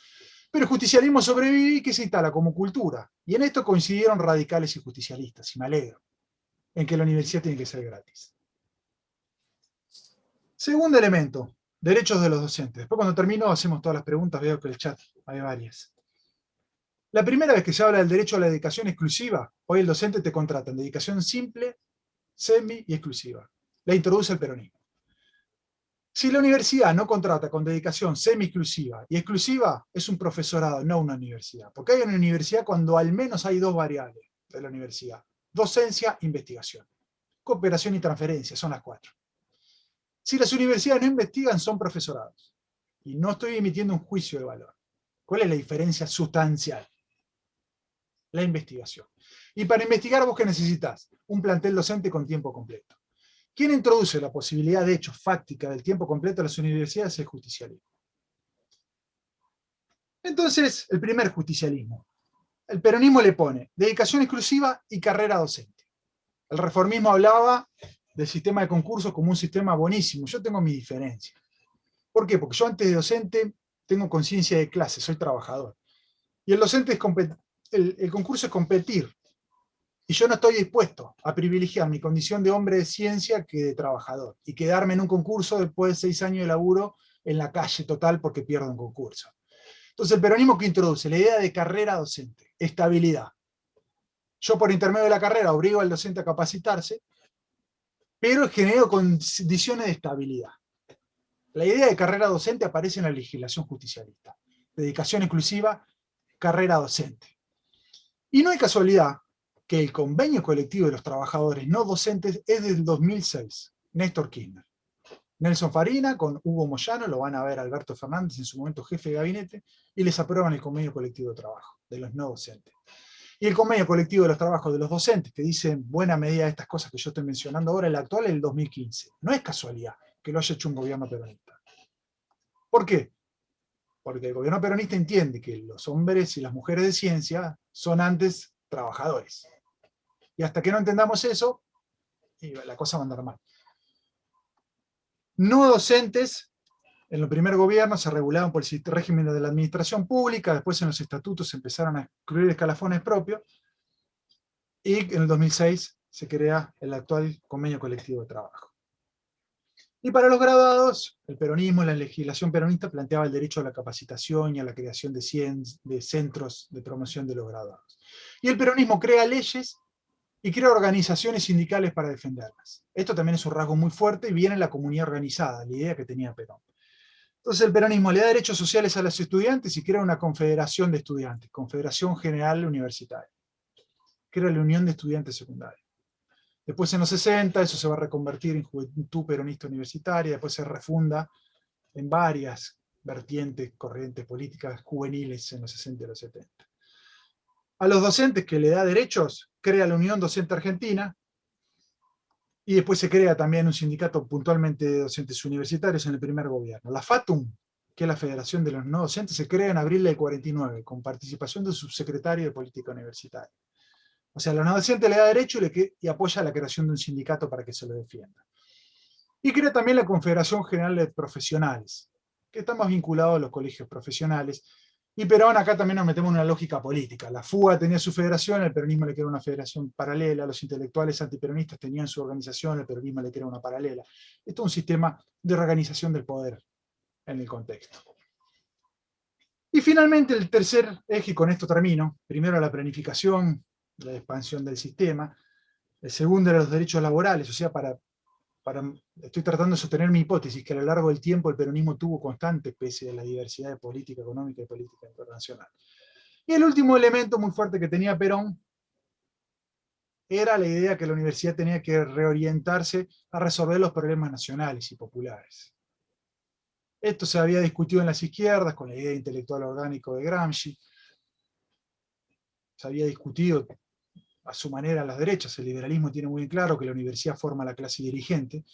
Pero el justicialismo sobrevive y que se instala como cultura. Y en esto coincidieron radicales y justicialistas, y me alegro, en que la universidad tiene que ser gratis. Segundo elemento, derechos de los docentes. Después cuando termino hacemos todas las preguntas, veo que el chat hay varias. La primera vez que se habla del derecho a la dedicación exclusiva, hoy el docente te contrata en dedicación simple, semi y exclusiva. La introduce el peronismo. Si la universidad no contrata con dedicación semi-exclusiva y exclusiva, es un profesorado, no una universidad. Porque hay una universidad cuando al menos hay dos variables de la universidad. Docencia, investigación. Cooperación y transferencia, son las cuatro. Si las universidades no investigan, son profesorados. Y no estoy emitiendo un juicio de valor. ¿Cuál es la diferencia sustancial? La investigación. Y para investigar, ¿vos qué necesitas? Un plantel docente con tiempo completo. ¿Quién introduce la posibilidad de hecho fáctica del tiempo completo a las universidades? Es el justicialismo. Entonces, el primer justicialismo. El peronismo le pone dedicación exclusiva y carrera docente. El reformismo hablaba del sistema de concursos como un sistema buenísimo. Yo tengo mi diferencia. ¿Por qué? Porque yo antes de docente tengo conciencia de clase, soy trabajador. Y el docente es el concurso es competir. Y yo no estoy dispuesto a privilegiar mi condición de hombre de ciencia que de trabajador. Y quedarme en un concurso después de 6 años de laburo en la calle total porque pierdo un concurso. Entonces el peronismo que introduce la idea de carrera docente, estabilidad. Yo por intermedio de la carrera obligo al docente a capacitarse, pero genero condiciones de estabilidad. La idea de carrera docente aparece en la legislación justicialista. Dedicación exclusiva, carrera docente. Y no hay casualidad que el convenio colectivo de los trabajadores no docentes es del 2006, Néstor Kirchner. Nelson Farina con Hugo Moyano, lo van a ver Alberto Fernández, en su momento jefe de gabinete, y les aprueban el convenio colectivo de trabajo de los no docentes. Y el convenio colectivo de los trabajos de los docentes, que dice en buena medida estas cosas que yo estoy mencionando ahora, el actual es el 2015. No es casualidad que lo haya hecho un gobierno peronista. ¿Por qué? Porque el gobierno peronista entiende que los hombres y las mujeres de ciencia son antes trabajadores. Y hasta que no entendamos eso, la cosa va a andar mal. No docentes, en el primer gobierno se regulaban por el régimen de la administración pública, después en los estatutos se empezaron a excluir escalafones propios, y en el 2006 se crea el actual convenio colectivo de trabajo. Y para los graduados, el peronismo, la legislación peronista planteaba el derecho a la capacitación y a la creación de centros de promoción de los graduados. Y el peronismo crea leyes y crea organizaciones sindicales para defenderlas. Esto también es un rasgo muy fuerte y viene en la comunidad organizada, la idea que tenía Perón. Entonces el peronismo le da derechos sociales a los estudiantes y crea una confederación de estudiantes, Confederación General Universitaria. Crea la Unión de Estudiantes Secundarios. Después en los 60 eso se va a reconvertir en Juventud Peronista Universitaria, después se refunda en varias vertientes, corrientes políticas juveniles en los 60 y los 70. A los docentes que le da derechos, crea la Unión Docente Argentina, y después se crea también un sindicato puntualmente de docentes universitarios en el primer gobierno. La FATUM, que es la Federación de los No Docentes, se crea en abril del 49, con participación del subsecretario de Política Universitaria. O sea, a los no docentes le da derecho y apoya la creación de un sindicato para que se lo defienda. Y crea también la Confederación General de Profesionales, que está más vinculado a los colegios profesionales. Y Perón, acá también nos metemos en una lógica política. La FUA tenía su federación, el peronismo le crea una federación paralela, los intelectuales antiperonistas tenían su organización, el peronismo le crea una paralela. Esto es un sistema de reorganización del poder en el contexto. Y finalmente el tercer eje, y con esto termino, primero la planificación, la expansión del sistema, el segundo era los derechos laborales, o sea, estoy tratando de sostener mi hipótesis, que a lo largo del tiempo el peronismo tuvo constante, pese a la diversidad de política económica y política internacional. Y el último elemento muy fuerte que tenía Perón era la idea que la universidad tenía que reorientarse a resolver los problemas nacionales y populares. Esto se había discutido en las izquierdas con la idea intelectual orgánico de Gramsci, se había discutido a su manera a las derechas. El liberalismo tiene muy claro que la universidad forma la clase dirigente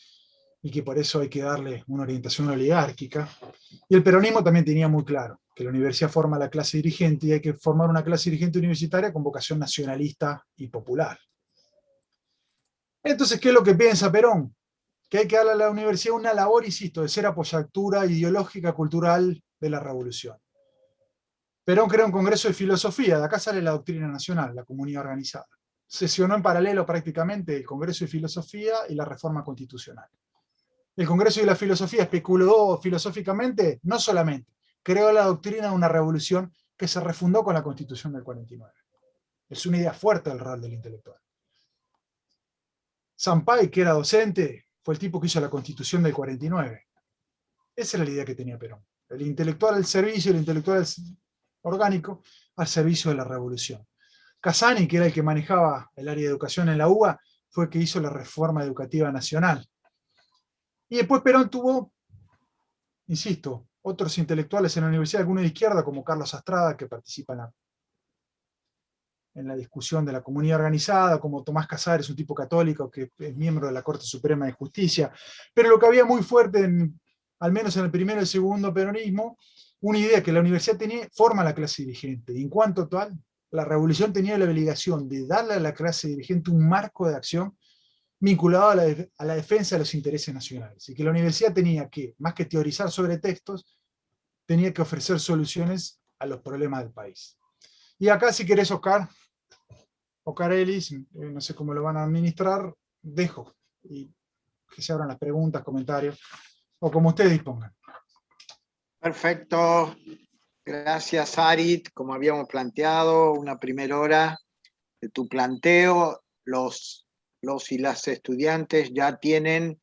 y que por eso hay que darle una orientación oligárquica. Y el peronismo también tenía muy claro que la universidad forma la clase dirigente y hay que formar una clase dirigente universitaria con vocación nacionalista y popular. Entonces, ¿qué es lo que piensa Perón? Que hay que darle a la universidad una labor, insisto, de ser apoyatura ideológica, cultural de la revolución. Perón creó un congreso de filosofía, de acá sale la doctrina nacional, la comunidad organizada. Sesionó en paralelo prácticamente el congreso de filosofía y la reforma constitucional. El congreso de la filosofía especuló filosóficamente, no solamente, creó la doctrina de una revolución que se refundó con la constitución del 49. Es una idea fuerte del rol del intelectual. Sampay, que era docente, fue el tipo que hizo la constitución del 49. Esa era la idea que tenía Perón. El intelectual al servicio, el intelectual orgánico al servicio de la revolución. Casani, que era el que manejaba el área de educación en la UBA, fue el que hizo la reforma educativa nacional. Y después Perón tuvo, insisto, otros intelectuales en la universidad, algunos de izquierda, como Carlos Astrada, que participa en la discusión de la comunidad organizada, como Tomás Casares, un tipo católico que es miembro de la Corte Suprema de Justicia. Pero lo que había muy fuerte, al menos en el primero y el segundo peronismo, una idea que la universidad forma la clase dirigente. Y en cuanto a tal, la revolución tenía la obligación de darle a la clase dirigente un marco de acción vinculado a la defensa de los intereses nacionales. Y que la universidad tenía que, más que teorizar sobre textos, tenía que ofrecer soluciones a los problemas del país. Y acá, si querés, Oscar Ellis, no sé cómo lo van a administrar, dejo y que se abran las preguntas, comentarios, o como ustedes dispongan. Perfecto. Gracias, Arit. Como habíamos planteado, una primera hora de tu planteo. Los y las estudiantes ya tienen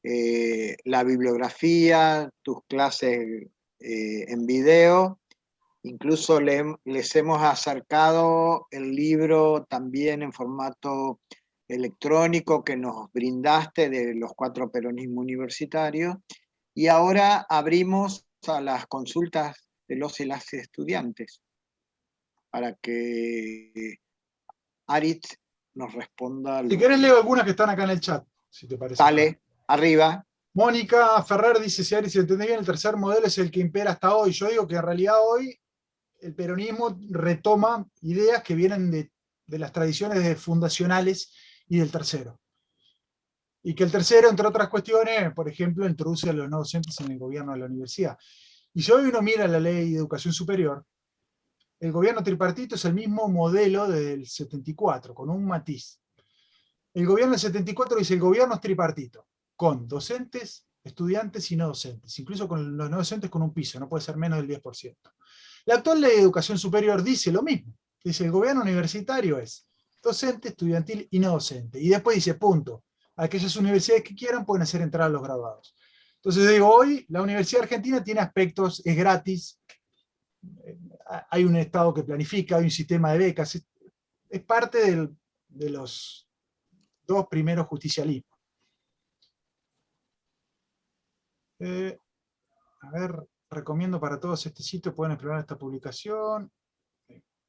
la bibliografía, tus clases en video. Incluso les hemos acercado el libro también en formato electrónico que nos brindaste de los 4 peronismos universitarios. Y ahora abrimos a las consultas de los y las estudiantes para que Arit nos responda. Si querés leo algunas que están acá en el chat, si te parece. Dale, arriba. Mónica Ferrer dice, si Arit se entiende bien, el tercer modelo es el que impera hasta hoy. Yo digo que en realidad hoy el peronismo retoma ideas que vienen de las tradiciones fundacionales y del tercero. Y que el tercero, entre otras cuestiones, por ejemplo, introduce a los no docentes en el gobierno de la universidad. Y si hoy uno mira la ley de educación superior, el gobierno tripartito es el mismo modelo del 74, con un matiz. El gobierno del 74 dice el gobierno es tripartito, con docentes, estudiantes y no docentes, incluso con los no docentes con un piso, no puede ser menos del 10%. La actual ley de educación superior dice lo mismo, dice el gobierno universitario es docente, estudiantil y no docente. Y después dice, punto, aquellas universidades que quieran pueden hacer entrar a los graduados. Entonces digo, hoy la Universidad Argentina tiene aspectos, es gratis, hay un Estado que planifica, hay un sistema de becas, es parte de los 2 primeros justicialismos. A ver, recomiendo para todos este sitio, pueden explorar esta publicación.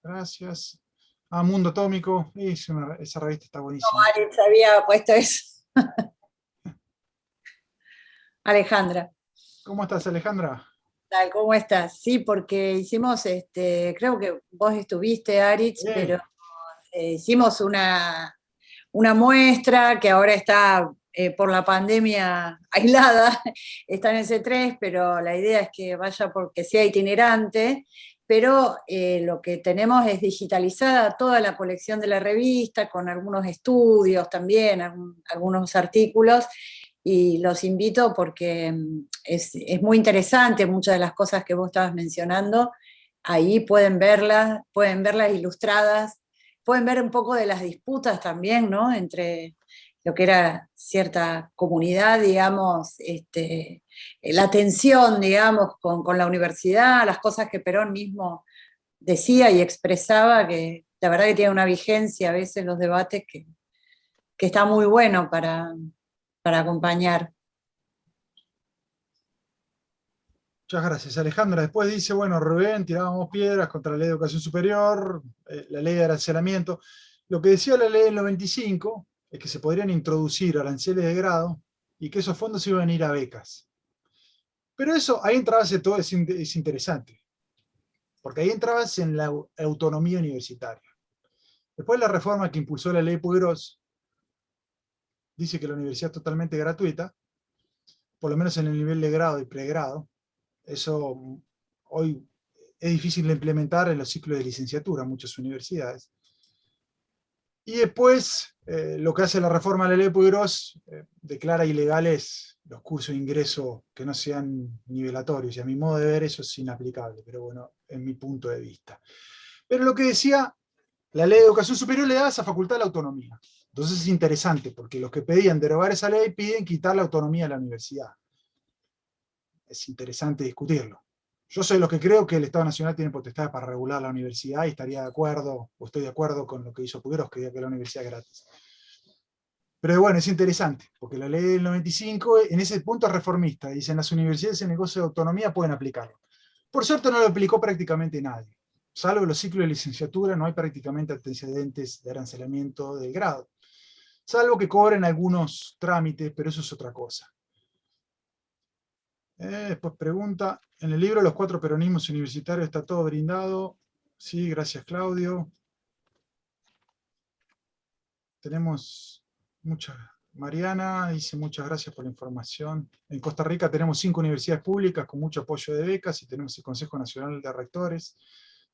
Gracias. Mundo Atómico, esa revista está buenísima. No, Alex había puesto eso. Alejandra. ¿Cómo estás, Alejandra? ¿Cómo estás? Sí, porque hicimos, creo que vos estuviste, Aritz, pero hicimos una muestra que ahora está por la pandemia aislada, está en el C3, pero la idea es que vaya porque sea itinerante, pero lo que tenemos es digitalizada toda la colección de la revista, con algunos estudios también, algunos artículos, y los invito porque es muy interesante muchas de las cosas que vos estabas mencionando, ahí pueden verlas ilustradas, pueden ver un poco de las disputas también, ¿no? Entre lo que era cierta comunidad, digamos, la tensión, digamos, con la universidad, las cosas que Perón mismo decía y expresaba, que la verdad que tiene una vigencia a veces los debates que está muy bueno para acompañar. Muchas gracias, Alejandra. Después dice, bueno, Rubén, tirábamos piedras contra la ley de educación superior, la ley de arancelamiento. Lo que decía la ley del 95 es que se podrían introducir aranceles de grado y que esos fondos iban a ir a becas. Pero eso, ahí entrabas en todo, es interesante, porque ahí entrabas en la autonomía universitaria. Después la reforma que impulsó la ley Puigros dice que la universidad es totalmente gratuita, por lo menos en el nivel de grado y pregrado. Eso hoy es difícil de implementar en los ciclos de licenciatura en muchas universidades. Y después, lo que hace la reforma de la ley Puigros, declara ilegales los cursos de ingreso que no sean nivelatorios. Y a mi modo de ver eso es inaplicable, pero bueno, en mi punto de vista. Pero lo que decía, la ley de educación superior le da esa facultad de la autonomía. Entonces es interesante, porque los que pedían derogar esa ley piden quitar la autonomía de la universidad. Es interesante discutirlo. Yo soy lo que creo que el Estado Nacional tiene potestad para regular la universidad y estaría de acuerdo, o estoy de acuerdo con lo que hizo Puigros, que diga que la universidad es gratis. Pero bueno, es interesante, porque la ley del 95 en ese punto es reformista. Dicen las universidades en negocio de autonomía pueden aplicarlo. Por suerte no lo aplicó prácticamente nadie. Salvo los ciclos de licenciatura, no hay prácticamente antecedentes de arancelamiento del grado. Salvo que cobren algunos trámites, pero eso es otra cosa. Después pregunta, en el libro Los cuatro peronismos universitarios está todo brindado. Sí, gracias Claudio. Tenemos muchas. Mariana dice muchas gracias por la información. En Costa Rica tenemos 5 universidades públicas con mucho apoyo de becas y tenemos el Consejo Nacional de Rectores,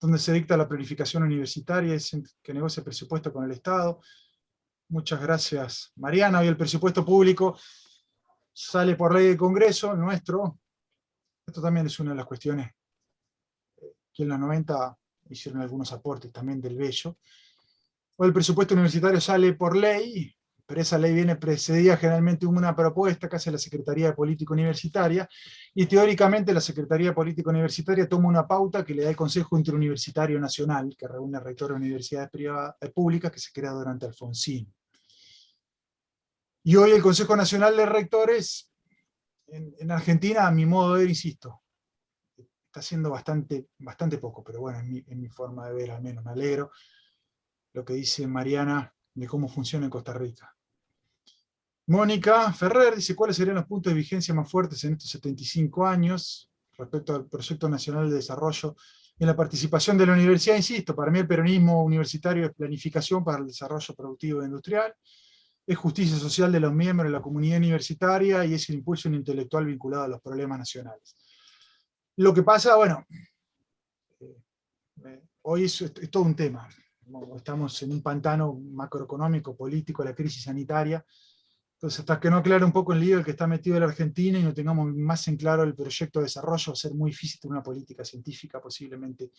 donde se dicta la planificación universitaria y que negocia el presupuesto con el Estado. Muchas gracias Mariana. Hoy el presupuesto público sale por ley del Congreso, nuestro. Esto también es una de las cuestiones que en los 90 hicieron algunos aportes también del Bello. Hoy el presupuesto universitario sale por ley, pero esa ley viene precedida generalmente de una propuesta que hace la Secretaría de Política Universitaria, y teóricamente la Secretaría de Política Universitaria toma una pauta que le da el Consejo Interuniversitario Nacional, que reúne rectores de universidades públicas, que se crea durante Alfonsín. Y hoy el Consejo Nacional de Rectores, en Argentina, a mi modo de ver, insisto, está haciendo bastante poco, pero bueno, en mi forma de ver al menos me alegro lo que dice Mariana de cómo funciona en Costa Rica. Mónica Ferrer dice, ¿cuáles serían los puntos de vigencia más fuertes en estos 75 años respecto al Proyecto Nacional de Desarrollo en la participación de la universidad? Insisto, para mí el peronismo universitario es planificación para el desarrollo productivo e industrial, es justicia social de los miembros de la comunidad universitaria y es el impulso intelectual vinculado a los problemas nacionales. Lo que pasa, bueno, hoy es todo un tema. Estamos en un pantano macroeconómico, político, la crisis sanitaria. Entonces, hasta que no aclare un poco el lío el que está metido en la Argentina y no tengamos más en claro el proyecto de desarrollo, va a ser muy difícil tener una política científica posiblemente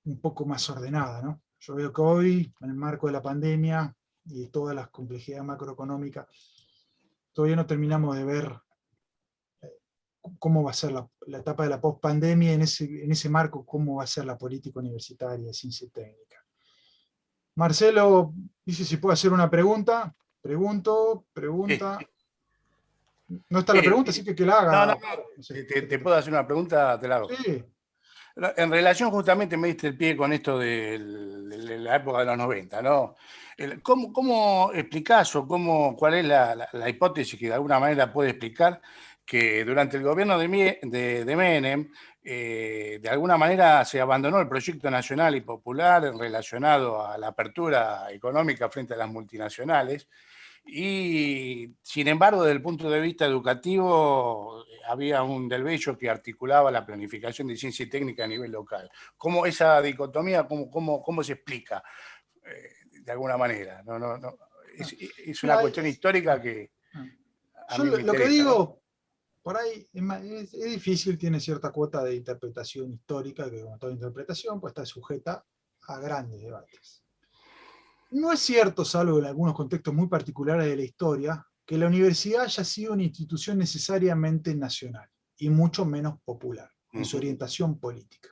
un poco más ordenada, ¿no? Yo veo que hoy, en el marco de la pandemia y todas las complejidades macroeconómicas, todavía no terminamos de ver cómo va a ser la etapa de la post-pandemia, en ese marco, cómo va a ser la política universitaria de ciencia y técnica. Marcelo dice si puedo hacer una pregunta. Pregunta. No está la pregunta, así que la haga. No sé. ¿Te puedo hacer una pregunta? Te la hago. Sí. En relación, justamente me diste el pie con esto de la época de los 90, ¿no? ¿Cómo explicás o cuál es la hipótesis que de alguna manera puede explicar que durante el gobierno de Menem, de alguna manera se abandonó el proyecto nacional y popular relacionado a la apertura económica frente a las multinacionales? Y, sin embargo, desde el punto de vista educativo, había un Del Bello que articulaba la planificación de ciencia y técnica a nivel local. ¿Cómo esa dicotomía, cómo se explica de alguna manera? Es una cuestión histórica que a mí me interesa. Lo que digo, por ahí es difícil, tiene cierta cuota de interpretación histórica, que como toda interpretación pues está sujeta a grandes debates. No es cierto, salvo en algunos contextos muy particulares de la historia, que la universidad haya sido una institución necesariamente nacional y mucho menos popular en su orientación política.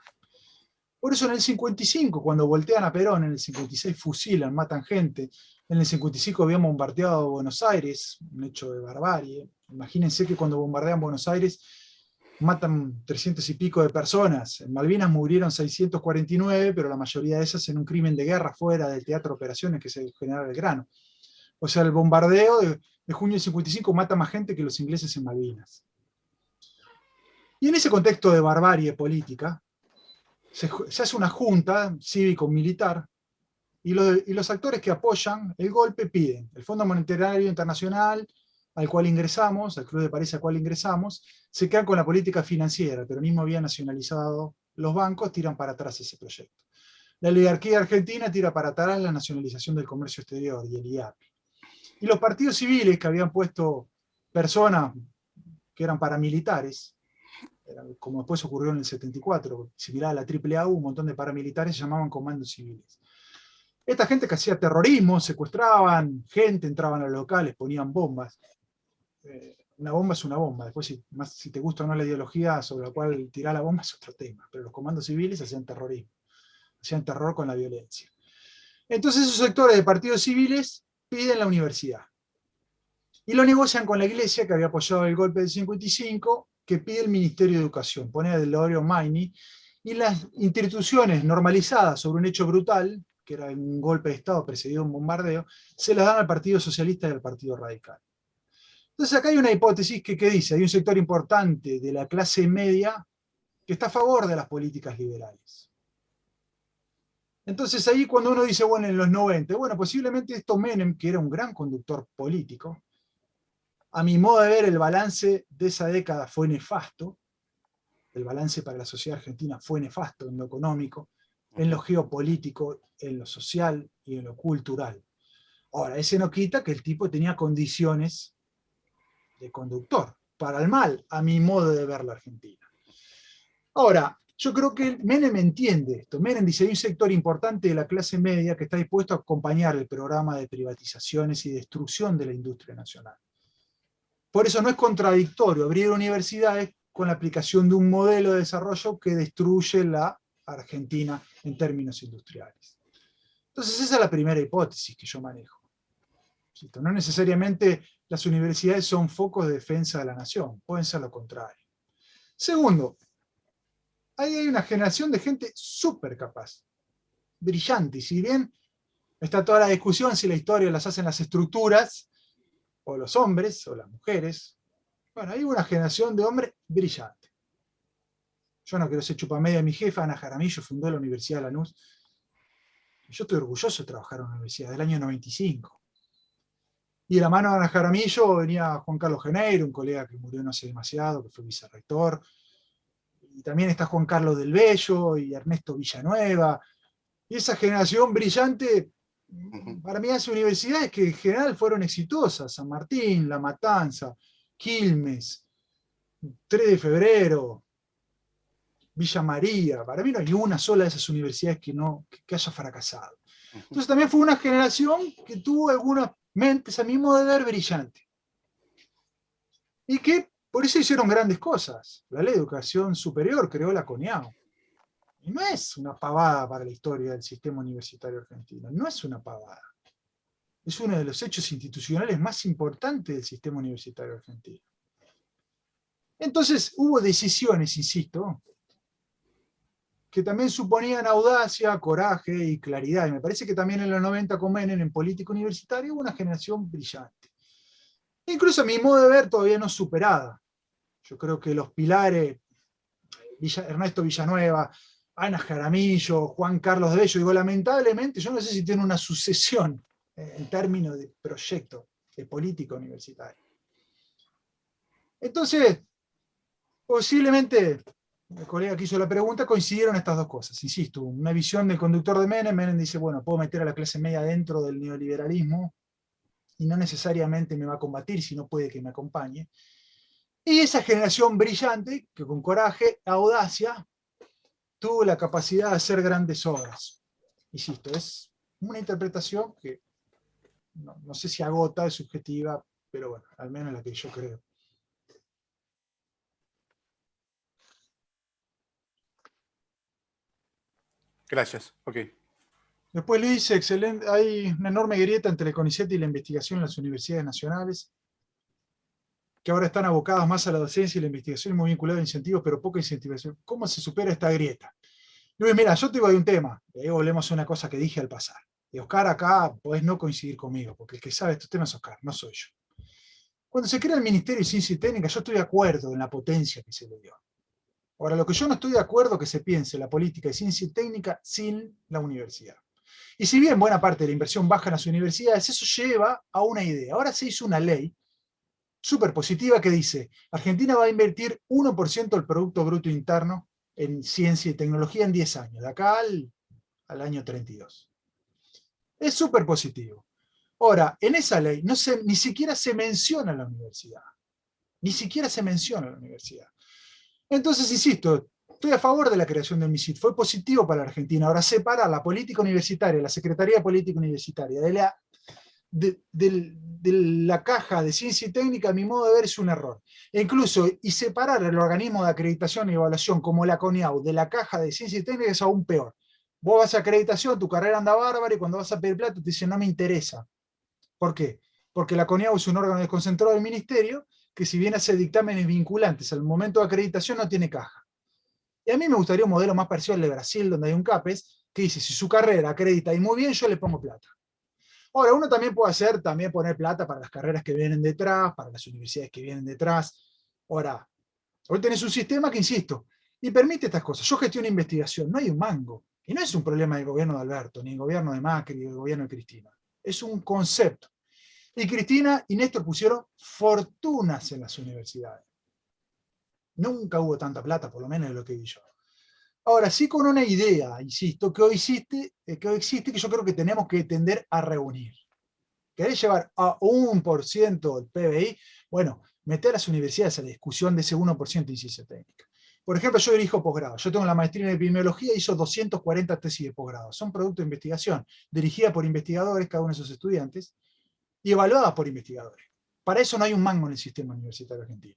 Por eso en el 55, cuando voltean a Perón, en el 56 fusilan, matan gente, en el 55 habían bombardeado Buenos Aires, un hecho de barbarie. Imagínense que cuando bombardean Buenos Aires matan 300 y pico de personas. En Malvinas murieron 649, pero la mayoría de esas en un crimen de guerra fuera del teatro de operaciones, que es el General Belgrano. O sea, el bombardeo de junio del 55 mata más gente que los ingleses en Malvinas. Y en ese contexto de barbarie política, se hace una junta cívico-militar y los actores que apoyan el golpe piden el Fondo Monetario Internacional, al cual ingresamos, al Club de París al cual ingresamos, se quedan con la política financiera. El peronismo había nacionalizado los bancos, tiran para atrás ese proyecto. La oligarquía argentina tira para atrás la nacionalización del comercio exterior y el IAPI. Y los partidos civiles que habían puesto personas que eran paramilitares, como después ocurrió en el 74, similar a la AAA, un montón de paramilitares se llamaban comandos civiles. Esta gente que hacía terrorismo, secuestraban gente, entraban a los locales, ponían bombas. Una bomba es una bomba, después si te gusta o no la ideología sobre la cual tirar la bomba es otro tema, pero los comandos civiles hacían terrorismo, hacían terror con la violencia. Entonces esos sectores de partidos civiles piden la universidad. Y lo negocian con la iglesia, que había apoyado el golpe del 55, que pide el Ministerio de Educación, pone a Delorio Maini, y las instituciones normalizadas sobre un hecho brutal, que era un golpe de Estado precedido de un bombardeo, se las dan al Partido Socialista y al Partido Radical. Entonces acá hay una hipótesis que dice, hay un sector importante de la clase media que está a favor de las políticas liberales. Entonces ahí cuando uno dice, bueno, en los 90, bueno, posiblemente esto Menem, que era un gran conductor político, a mi modo de ver el balance de esa década fue nefasto, el balance para la sociedad argentina fue nefasto en lo económico, en lo geopolítico, en lo social y en lo cultural. Ahora, ese no quita que el tipo tenía condiciones de conductor, para el mal, a mi modo de ver la Argentina. Ahora, yo creo que Menem entiende esto. Menem dice, hay un sector importante de la clase media que está dispuesto a acompañar el programa de privatizaciones y destrucción de la industria nacional. Por eso no es contradictorio abrir universidades con la aplicación de un modelo de desarrollo que destruye la Argentina en términos industriales. Entonces esa es la primera hipótesis que yo manejo. No necesariamente las universidades son focos de defensa de la nación, pueden ser lo contrario. Segundo, ahí hay una generación de gente súper capaz, brillante, y si bien está toda la discusión si la historia las hacen las estructuras, o los hombres, o las mujeres, bueno, hay una generación de hombres brillantes. Yo no quiero ser chupamedia de mi jefa, Ana Jaramillo fundó la Universidad de Lanús, y yo estoy orgulloso de trabajar en la universidad del año 95. Y de la mano de Ana Jaramillo venía Juan Carlos Geneiro, un colega que murió no hace demasiado, que fue vicerrector, y también está Juan Carlos del Bello y Ernesto Villanueva, y esa generación brillante, para mí hace universidades que en general fueron exitosas, San Martín, La Matanza, Quilmes, 3 de Febrero, Villa María, para mí no hay una sola de esas universidades que haya fracasado. Entonces también fue una generación que tuvo algunas mentes, a mi modo de ver, brillantes. Y que por eso hicieron grandes cosas. La ley de educación superior creó la CONEAU. Y no es una pavada para la historia del sistema universitario argentino, no es una pavada. Es uno de los hechos institucionales más importantes del sistema universitario argentino. Entonces hubo decisiones, insisto, que también suponían audacia, coraje y claridad. Y me parece que también en los 90 con Menem en política universitaria hubo una generación brillante. Incluso a mi modo de ver todavía no superada. Yo creo que los pilares, Ernesto Villanueva, Ana Jaramillo, Juan Carlos de Bello, digo, lamentablemente, yo no sé si tiene una sucesión en términos de proyecto de política universitaria. Entonces, posiblemente, el colega que hizo la pregunta, coincidieron estas dos cosas. Insisto, una visión del conductor de Menem. Menem dice, bueno, puedo meter a la clase media dentro del neoliberalismo y no necesariamente me va a combatir, sino puede que me acompañe. Y esa generación brillante, que con coraje, audacia, tuvo la capacidad de hacer grandes obras. Insisto, es una interpretación que no sé si agota, es subjetiva, pero bueno, al menos la que yo creo. Gracias, ok. Después Luis, excelente, hay una enorme grieta entre el CONICET y la investigación en las universidades nacionales, que ahora están abocadas más a la docencia y la investigación muy vinculada a incentivos, pero poca incentivación. ¿Cómo se supera esta grieta? Luis, mira, yo te digo de un tema, y ahí volvemos a una cosa que dije al pasar. Y Oscar acá podés no coincidir conmigo, porque el que sabe estos temas es Oscar, no soy yo. Cuando se crea el Ministerio de Ciencia y Técnica, yo estoy de acuerdo en la potencia que se le dio. Ahora, lo que yo no estoy de acuerdo es que se piense la política de ciencia y técnica sin la universidad. Y si bien buena parte de la inversión baja en las universidades, eso lleva a una idea. Ahora se hizo una ley súper positiva que dice, Argentina va a invertir 1% del Producto Bruto Interno en ciencia y tecnología en 10 años, de acá al año 32. Es súper positivo. Ahora, en esa ley ni siquiera se menciona la universidad. Ni siquiera se menciona la universidad. Entonces, insisto, estoy a favor de la creación del MISIT. Fue positivo para la Argentina. Ahora, separar la política universitaria, la Secretaría de Política Universitaria, de la caja de ciencia y técnica, a mi modo de ver, es un error. E incluso, y separar el organismo de acreditación y evaluación como la CONIAU de la caja de ciencia y técnica es aún peor. Vos vas a acreditación, tu carrera anda bárbara y cuando vas a pedir plata te dicen no me interesa. ¿Por qué? Porque la CONIAU es un órgano desconcentrado del ministerio que si bien hace dictámenes vinculantes al momento de acreditación no tiene caja. Y a mí me gustaría un modelo más parecido al de Brasil, donde hay un CAPES que dice, si su carrera acredita y muy bien, yo le pongo plata. Ahora, uno también puede poner plata para las carreras que vienen detrás, para las universidades que vienen detrás. Ahora, hoy tenés un sistema que, insisto, y permite estas cosas. Yo gestiono investigación, no hay un mango. Y no es un problema del gobierno de Alberto, ni del gobierno de Macri, ni del gobierno de Cristina. Es un concepto. Y Cristina y Néstor pusieron fortunas en las universidades. Nunca hubo tanta plata, por lo menos de lo que vi yo. Ahora, sí con una idea, insisto, que hoy existe, que yo creo que tenemos que tender a reunir. ¿Querés llevar a 1% del PBI? Bueno, meter a las universidades a la discusión de ese 1% de ciencia técnica. Por ejemplo, yo dirijo posgrado. Yo tengo la maestría en epidemiología y hizo 240 tesis de posgrado. Son producto de investigación, dirigida por investigadores, cada uno de esos estudiantes, y evaluadas por investigadores. Para eso no hay un mango en el sistema universitario argentino.